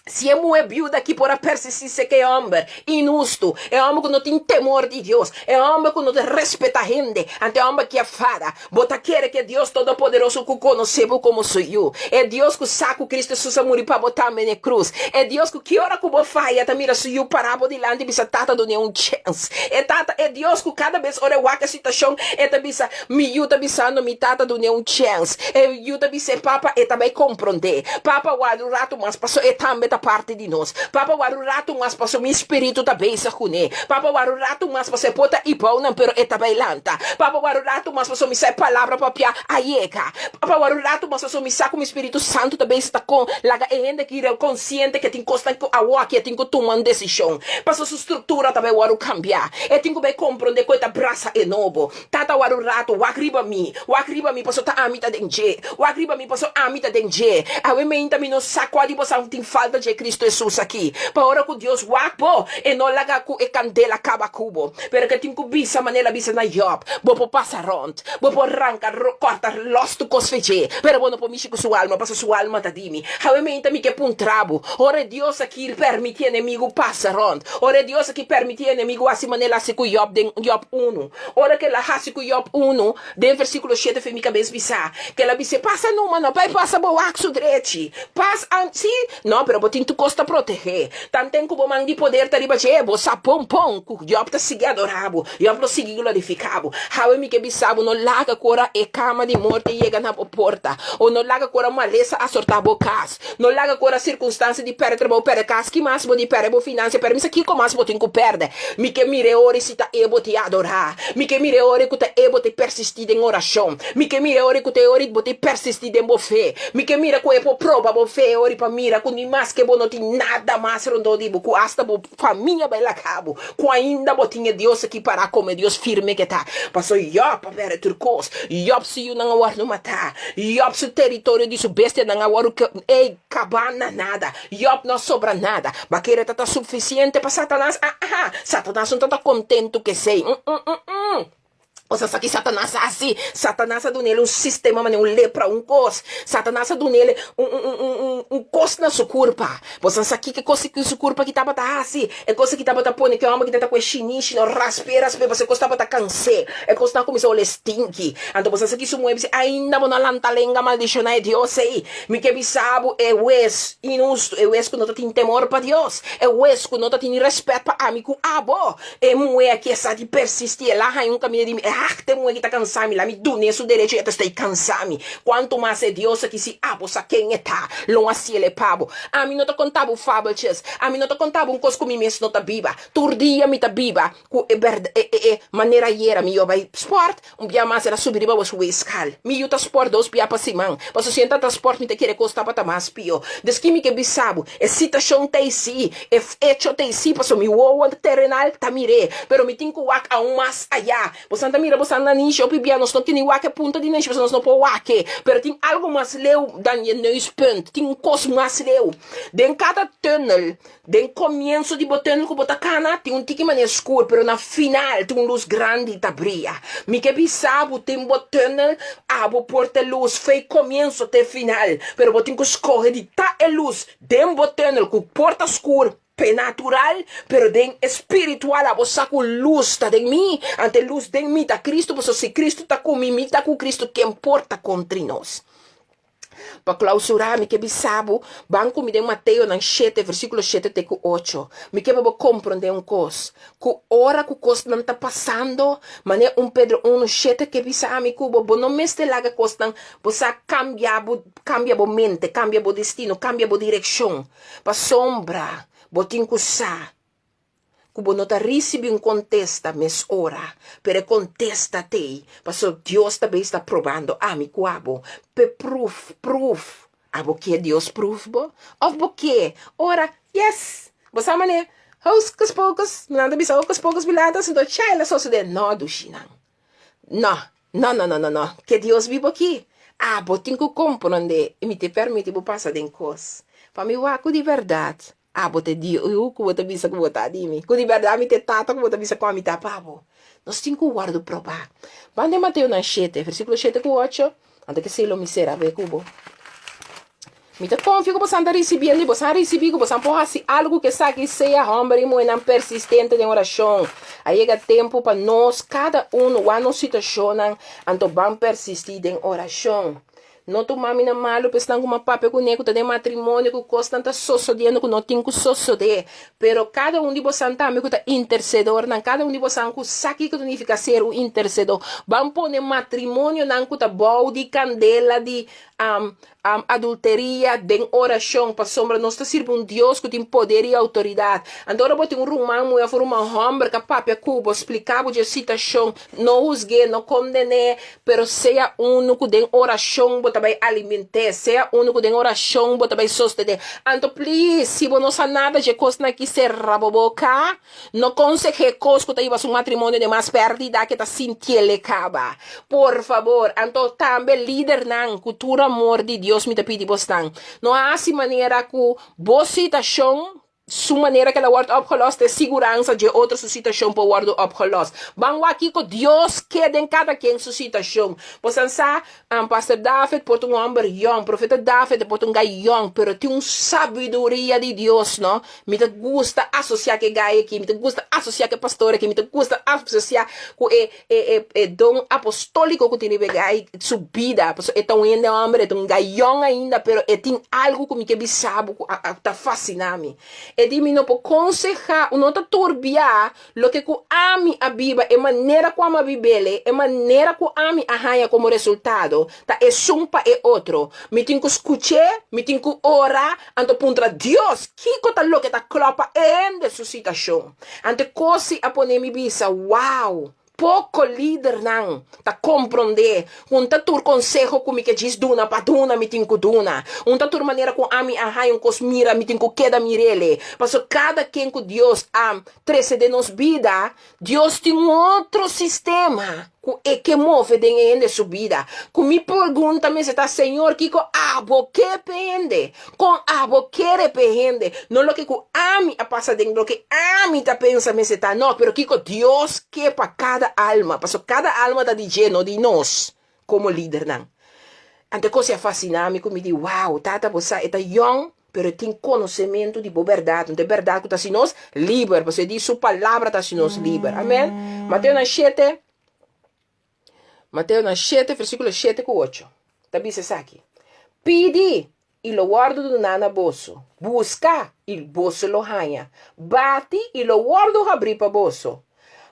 A: Se é mulher viúva que por a persistência que é homem, inusto, é homem que não tem temor de Deus, é homem que não respeita a gente, ante homem que é fada, bota quer que Deus Todo-Poderoso que conhecemos como sou eu, é Deus que saca o Cristo Jesus a morrer para botar me na cruz, é Deus que hora que eu faia, também sou eu parabo de lá, e bisa tata do nenhum chance, é Deus que cada vez ora eu a situação, é também me eu também sando me tata do nenhum chance, é eu também ser papa, é também compreender, papa o rato mas passou, é também parte de nós. Papa warurato mas passo mi espírito da beisa cune. Papa warurato mas passo pota e pau não pero eta bailanta. Papa warurato mas passo mi sai palavra papia aieka. Papa warurato mas passo mi saco mi espírito santo da beisa com laga ainda que ir consciente que tem costa que a que tem que tomar decisão. Passo sua estrutura também waru cambiar. E tem que bem compreender coisa braça e novo. Tata warurato wakriba mi passo ta amita denje. Wakriba mi passo amita denje. A we me inta mi no saco adi bosa tem falta de Cristo Jesus aqui. Para hora que Deus wapo e não laga ku e candela caba cubo. Porque tem que bisa manela bisa na Job. Bopo passa rond. Bopo arranca corta lost cos feche. Pero bueno po mishi com sua alma, passa sua alma ta dimi. Have me inta mi que pun trabo. Ora Deus aqui permite inimigo passa rond. Ora Deus aqui permite inimigo assim manela se ku Job den Job 1. Ora que la hasi ku Job 1, de versículo 7 fe mi cabeça bisa. Que ela bise passa numa não pai passa bo axo drete. Passa ansi. Não, pero botin tu costa proteger. Tantem que bom de poder tá riba chebo, sapom pom, que Job tá seguir adorabo, Job lo seguir glorificabo. Hawe mi que bisabo no laga cora e cama de morte e chega na porta, ou no laga cora maleza a sortar bocas, no laga cora circunstância de perdre bo percas que mais bo de perde bo finança, per misa que com mais botin que perde. Mi que mire ore se tá ebo te adorar, mi que mire ore que tá ebo te persistir em oração, mi que mire ore que te ore bo te persistir em bo fé, mi que mira que é prova bo fé ore pa mira com ni mais
B: que bo não tem nada mais rondo de bo, hasta bo família vai lá cabo, com ainda bo tinha Deus aqui para como Deus firme que tá. Passou Job para turcos, Job se não awar no matar, Job se território de sua bestia não awar que ei cabana nada, Job não sobra nada, baqueira tá suficiente para Satanás. Satanás não tá contente que sei. Você sabe que Satanás é assim. Satanás é do nele sistema, mas lepra, cos. Satanás é do nele cos na sua culpa. Você sabe que coisa que sua culpa que tava assim. É coisa que tava pondo que homem que tá com chiniche, não raspeira, você costava tá cansado. É coisa que começou a stinky. Então você sabe que isso mueve ainda não lantalenga maldição é Deus aí. Me que bisabo é wes inusto, é wes que não tem temor para Deus. É wes que não tem respeito para amigo abo. É mulher que sabe persistir lá em caminho de tem um que tá cansado, lá me dune su direito, eu estou cansado. Quanto mais é Deus que se você quem é tá, longe assim ele pabo. A mim não te contava o fábulas, a mim não te contava coisa que me mesmo não tá viva. Turdia me tá viva, maneira era me eu vai sport, dia mais era subir para o escal. Me eu tá sport dos pia para cima, você senta transport me te querer costar para mais pio. Desquimi que bisabo, é situação tem si, é hecho tem si, passo me o terrenal tá mire, pero me tenho que walk a mais allá. Você anda mira, você anda nisso, eu pibia, nós não tem wake punta de nisso, nós não pode wake, pero tem algo mais leu dan je neuspunt, tem coisa mais leu. Den cada tunnel, den comienzo de botão que bota cana, tem tique mais escuro, pero na final tem luz grande e tá brilha. Me que bisabo tem botão, abo porta luz, fei comienzo até final, pero botem que escorre de tá é luz, den botão que porta escuro. Natural, pero den espiritual, a você com luz tá de mim, ante luz de mim tá Cristo, você se Cristo tá comigo, tá com Cristo, que importa contra nós. Para clausurar, me que bisabo, banco me de Mateus na 7, versículo 7 até 8. Me que vou compreender coisa. Que hora que coisa não tá passando, mas é Pedro 1, 7 que bisabo, me cubo, não me estelaga coisa, você cambia a mente, cambia o destino, cambia a direção. Para sombra. Botin kusa, kubo nota recebi contesta mes ora, pero contesta te, paso Dios também está provando, mi cuabo, pe proof, abo que Deus proof bo, of bo que, ora, yes, você mané, hoscas poucas, nada bisa hoscas poucas biladas, então chaila só se de no do chinang, não, que Deus vivo aqui, botin que compreender, e me te permite bo passar den cos, para mim waco de verdade. Bote Dio, eu que vou te bisa que vou te adimi. Que de verdade me te tata que vou te bisa com a me tapavo. Nós temos que guardar provar. Vande Mateus na 7, versículo 7 com 8. Ante que se lo miserável cubo. Me te confio que você anda recebendo, você receber que você pode algo que sabe seja homem e mulher persistente em oração. Aí chega tempo para nós, cada um, a nossa situação, então vamos persistir em oração. Não tomar mina malo, pensando que uma papel com nego de matrimônio que custa tanta sosodiano que não tem que sosodar. Pero cada um de vocês também que está intercedor, cada um de vocês que sabe que significa ser um intercedor. Vamos pôr matrimônio não que está bom de candela de adulteria, de oração para sombra. Nós está servindo Deus que tem poder e autoridade. Agora eu tenho romano, eu fui um homem que papel cubo explicava a situação, não usguei, não condenei, pero seja um que tem oração também alimentar, seja um que tem oração também sostener. Então, please, se você não sabe nada de coisa que se raboboca, não consegue coisa que tem um matrimônio de mais perdida que está sentindo acaba. Por favor, então também líder não, cultura amor de Deus me te pede bastante. Não há assim maneira que boa situação sua maneira que ela wordt opgelost é segurança de outra situação para worden opgelost. Vamos aqui que Deus quer em cada quem sua situação. Você sabe, pastor David pode um homem young, profeta David pode um gai young, pero tem uma sabedoria de Deus, não? Me te gusta associar que gai aqui, me te gusta associar que pastor aqui, me te gusta associar com o dom apostólico que tem gai subida. É tão ainda homem, é tão gai young ainda, pero tem algo que me que sabe, tá fascinando. E di mi não pode aconselhar, não tá turbiar, lo que ami a Bíblia, é maneira como a Bíblia, é maneira como ami arranha como resultado, tá? É sumpa é outro. Me tem que escutar, me tem que orar, então contra Deus, que tá louco, tá clopa em sua situação. Ante coisa a poner mi bisa, wow, pouco líder não tá compreender um tatur consejo como que diz duna pa duna me tinco duna um tatur maneira com ami ahai um cosmira me tinco queda mirele passo cada quem com Deus trece de nos vida Deus tem um outro sistema que move de sua vida com me pergunta me se tá Senhor que com abo que pende com abo que repende não lo que com ami a passa dentro lo que ami tá pensa me se tá não pero que com Deus que para cada alma passo cada alma tá dizendo de nós como líder não ante coisa fascinante como me diz wow tata você é young pero tem conhecimento de verdade não é verdade que tá se nós livre você diz sua palavra tá se nós livre amém Mateus 7 versículo 7 com 8 tá bem se aqui pedi e lo guardo do nana bolso busca e bolso lo hanha bate e lo guardo abrir para bolso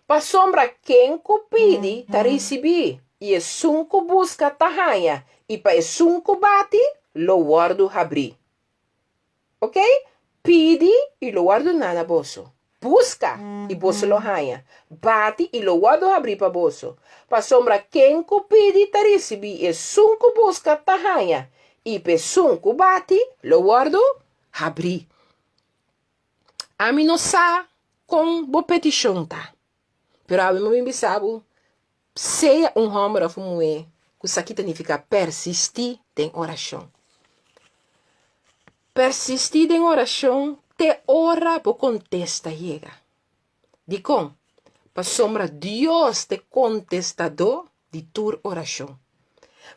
B: pa sombra quem pede tá recebi e sunco busca tá hanha e pa sunco bate lo guardo abrir ok pedi e lo guardo nana bolso busca e bolso lo hanha bate e lo guardo abrir para bolso pa sombra quem pede tá recebi e sunco busca tá hanha e pe sunco bate lo guardo abrir a mim não sa com bo petição tá pero a mim me sabe seja homem ou mulher que isso aqui significa persistir em oração persistir em oração te ora por contesta chega de com pa sombra Deus te contestador de tua oração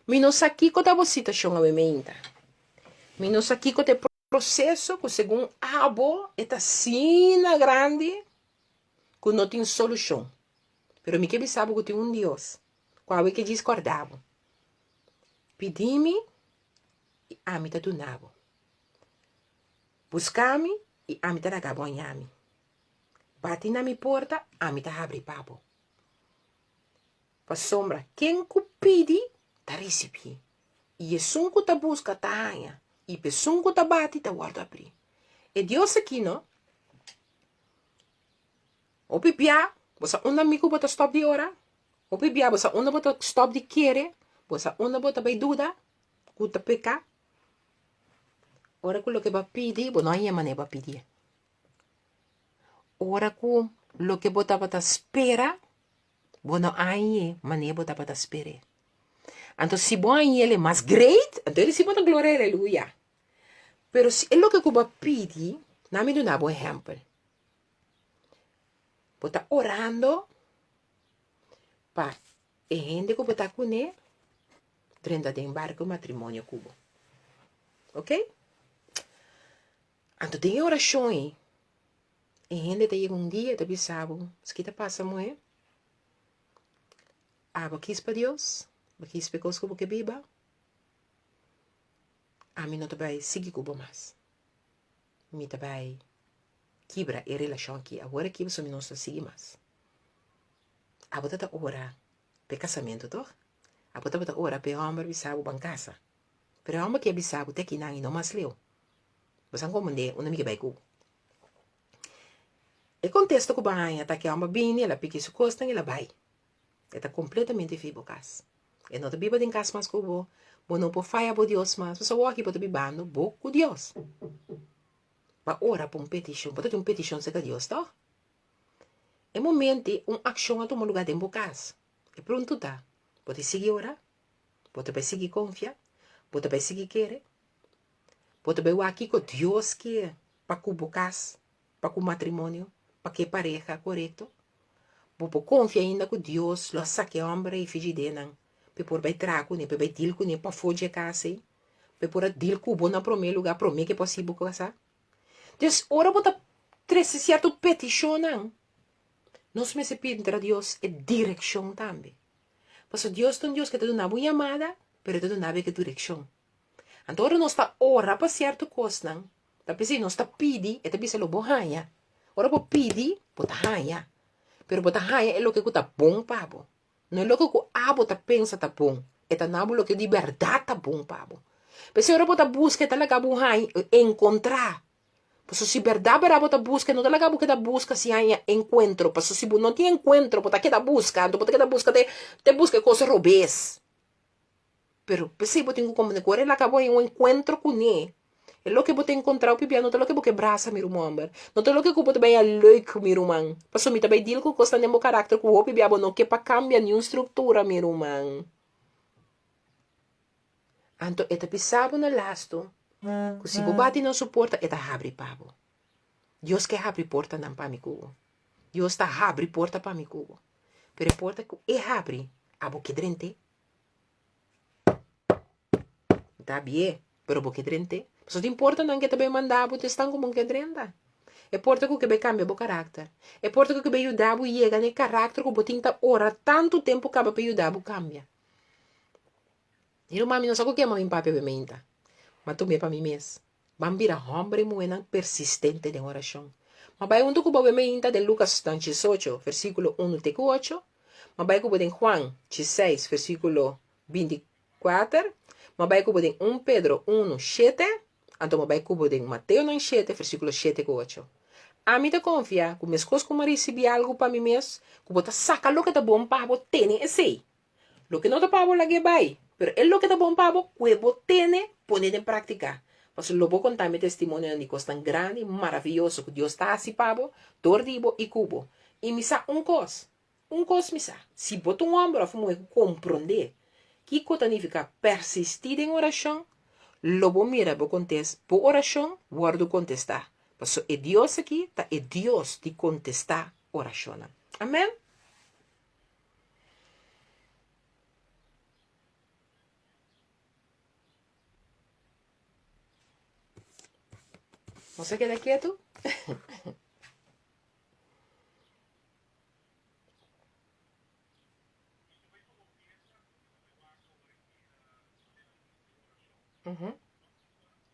B: menos aqui com a situação a mementa menos aqui com o processo que segundo abo está sina grande que não tem solução pero me que sabe que tem um Deus qual é que discordava pedi-me e a-me tá donavo buscar-me e a-me tá dagabonhame bate na minha porta a-me tá abre papo pa sombra quem que pede tá recebi e é sunco tá busca tá hanha e pe sunco tá bate tá guarda abrir e Deus aqui não o pipia você um amigo bota stop de hora o pipia você um bota stop de querer você um bota vai dúvida cuta pecar ora com o que vai pedir não há maneira para pedir ora com o que bota para espera não há maneira para esperar então se bom ele é mais great então ele se bota glória aleluia pero se é o que vai pedir não me dá um bom exemplo bota orando para a gente que bota com ele dentro de embarque matrimônio cubo ok então tem oração aí a gente tem um dia tá sabe se que tá passa mulher quis para Deus quis para coisa que biba a mim não te vai seguir cubo mais me te vai quebra a relação aqui agora que você não está seguir mais a bota tá ora para casamento toch a bota ora para homem bisabu bancasa pero homem que bisabu te que não mais leu você não comande uma amiga vai cu e contexto que banha tá que homem bem ela pique su costa e ela vai está completamente fibocas e não te biba em casa mais cubo não pode falhar por Deus mas você vai aqui para te bibando boco Deus para ora para petição para ter petição seca Deus tá é momento ação a tomar lugar dentro casa e pronto tá pode seguir ora pode seguir confiar pode seguir querer pode ver aqui que Deus quer para cubo casa para o matrimônio para que pareja correto pode confiar ainda que Deus lo saque homem e filho de não por vai trago né vai deal com né para fugir casa por deal com bom na primeiro lugar para mim que é possível casar então ora bota três certo petição não se me se pede a Deus é direção também porque Deus é um Deus que te dá uma boa chamada pero te dá uma boa direção então ora não está ora para certo coisa não tá pensando não está pedi e te pensa lo bohanha ora para pedir bota hanha pero bota hanha é o que tá bom pabo não é o que abo tá pensa tá bom é tá nabo o que de verdade tá bom pabo porque ora bota busca tá lá cabo hanha encontrar Pues si verdad bota busca, no te la que da busca si hay encuentro. Pues si no tiene encuentro, pues que da busca, entonces que da busca, te busca cosas robes. Pero pues si tengo como de cuore la acabo en un encuentro con él. É lo que você encontrar o pipiano, não é lo que você braça, meu irmão. Não é lo que você também é louco, meu irmão. Passou me também digo que custa nem meu caráter com o pipiano, não que para cambiar nenhuma estrutura, meu irmão. Então, é pisado no lasto. Que se você bate não suporta, é abre pavo. Deus quer abrir porta não para mim cubo. Deus está abre porta para mim cubo. Pero porta que é abre, a boca drente. Tá bem, pero boca drente. Só te importa não que também mandar, você está como que drenta. É porta que vai cambiar o caráter. É porta que vai ajudar a chegar no caráter que você tem ora tanto tempo que vai ajudar a cambiar. E não mami não sabe o que é mami papi bementa. Mas tu me para mim mesmo. Bambira hombre muena persistente de oração. Mas vai onde que o bementa de Lucas 18, versículo 1 até 8. Mas vai que o de Juan 16, versículo 24. Mas vai que o de 1 Pedro 1, 7. Então, vai cubo de Mateus 7, versículo 7 e 8. A mim te confia, que minhas coisas como recebi algo para mim mesmo, que você saca lo que tá bom para você ter esse. Lo que não tá para você vai, pero é lo que tá bom para você, que você tem, poner em prática. Porque eu vou contar meu testemunho de coisa tão grande, maravilhoso, que Deus está assim para você, tordibo e cubo. E me sa coisa me sa. Se você um homem, você compreender, que significa persistir em oração, lobo mira, vou contestar, por oração, guardo contestar. Porque é Deus aqui, tá? É Deus de contestar oração. Amém? Você queda quieto?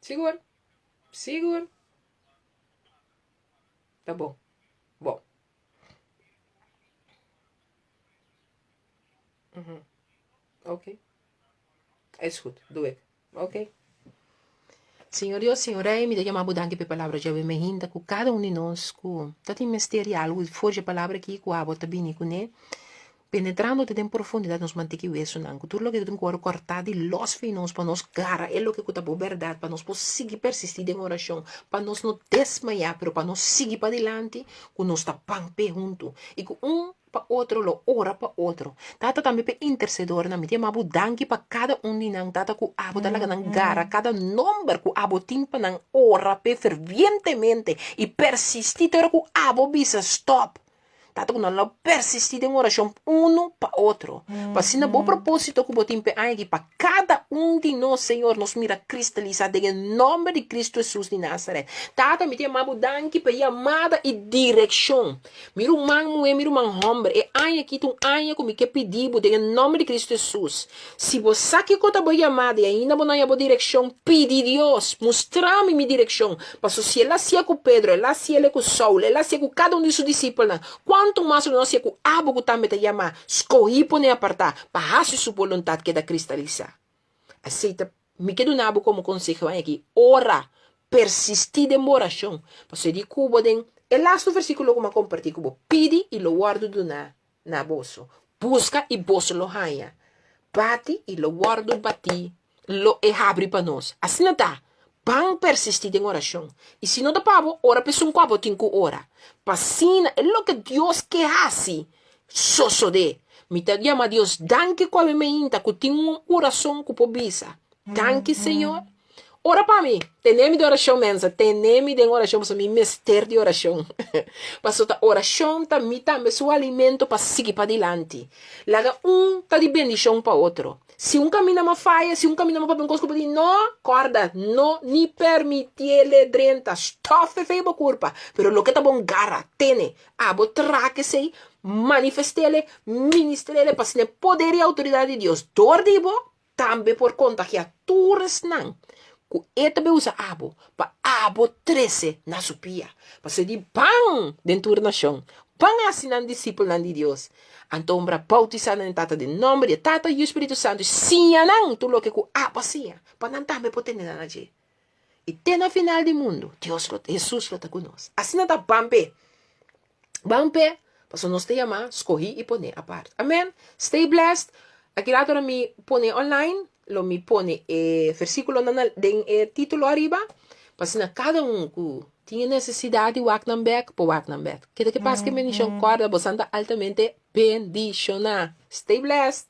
B: Seguro. Seguro. Tá bom. Bom. Ok. Escuta, doe. Ok. Senhor Deus, Senhor, me dá uma mudança para a palavra de me hinda com cada um de nós, com tanto mistério algo, foge a palavra aqui, com a bota bem com né, penetrando em profundidade nos manter que isso não, tudo o que tem que cortar de los finos para nós cara, é o que está boa verdade, para nós seguir persistir em oração, para nós não desmaiar, pero para nós seguir para adiante, com nós está pé junto, e com para outro, lo ora para outro. Tata também para intercedor, na minha mabu danki para cada um de nós, tata ku abo talaga nang gara, cada número ku abo timpa nang ora pe fervientemente e persistir ku abo bisa stop. Tata ku não persistir em oração para outro. Para se na bom propósito ku botim pe aí para cada um de nós, Senhor, nos mira cristalizar em nome de Cristo Jesus de Nazaré. Tata me tem mabu danki para chamada e direção. Miro man miro man hombre, e aí aqui tu aí como que pedibo em nome de Cristo Jesus. Se você que conta boa chamada e ainda não há boa direção, pedi Deus, mostra-me minha direção. Para se ela se com Pedro, ela se com Saulo, ela se com cada um de seus discípulos. Quanto mais nós se com abo que também te chama, escolhi por apartar, para fazer sua vontade que da cristalizar. Aceita, me quedo na abo como conselho aqui, ora, persistir em oração. Para se de cubo den, el last versículo como compartir cubo, pide e lo guardo na bolso, busca e bolso lo haya, bate e lo guardo bati, lo abre para nós. Assim não tá. Pan persistir em oração. E se não dá para ora para um quabo tem que ora. Pasina é o que Deus quer assim. Soso de. Me te chama Deus, danke com a minha inta, que tem uma oração que pobisa. Danke, Senhor. Ora para mim. Teneme de oração mensa. Teneme de oração. Para mim, mistério de oração. Para a oração também é seu alimento para seguir para adiante. Laga tá de bendição para outro. Se caminho não falha, se caminho não para coisa que não, corda, não, ni permitile drenta, stoffe feio a culpa. Pero lo que tá bom garra, tene, abo traque sei, manifestele, ministrele, para se poder e autoridade de Deus. Tordibo, também por conta que a turres não. Que eta be usa abo, para abo 13 na supia. Para se di pang dentro da nação. Pang assim nan discípulo nan de Deus. Então, para bautizar na tata de nome de tata e o Espírito Santo, sim, não, tu lo que ku apa sim, para não também poder na naje. E até no final do mundo, Jesus está conosco. Assim não está bampe. Bampe, para nós te chamar, escolhi e pôr a parte. Amém? Stay blessed. Aqui lá para me pôr online, lo me pôr versículo no título arriba, para cada que tinha necessidade de Waknambek, por Waknambek. Que passa que me corda, você anda altamente bendicionar. Stay blessed.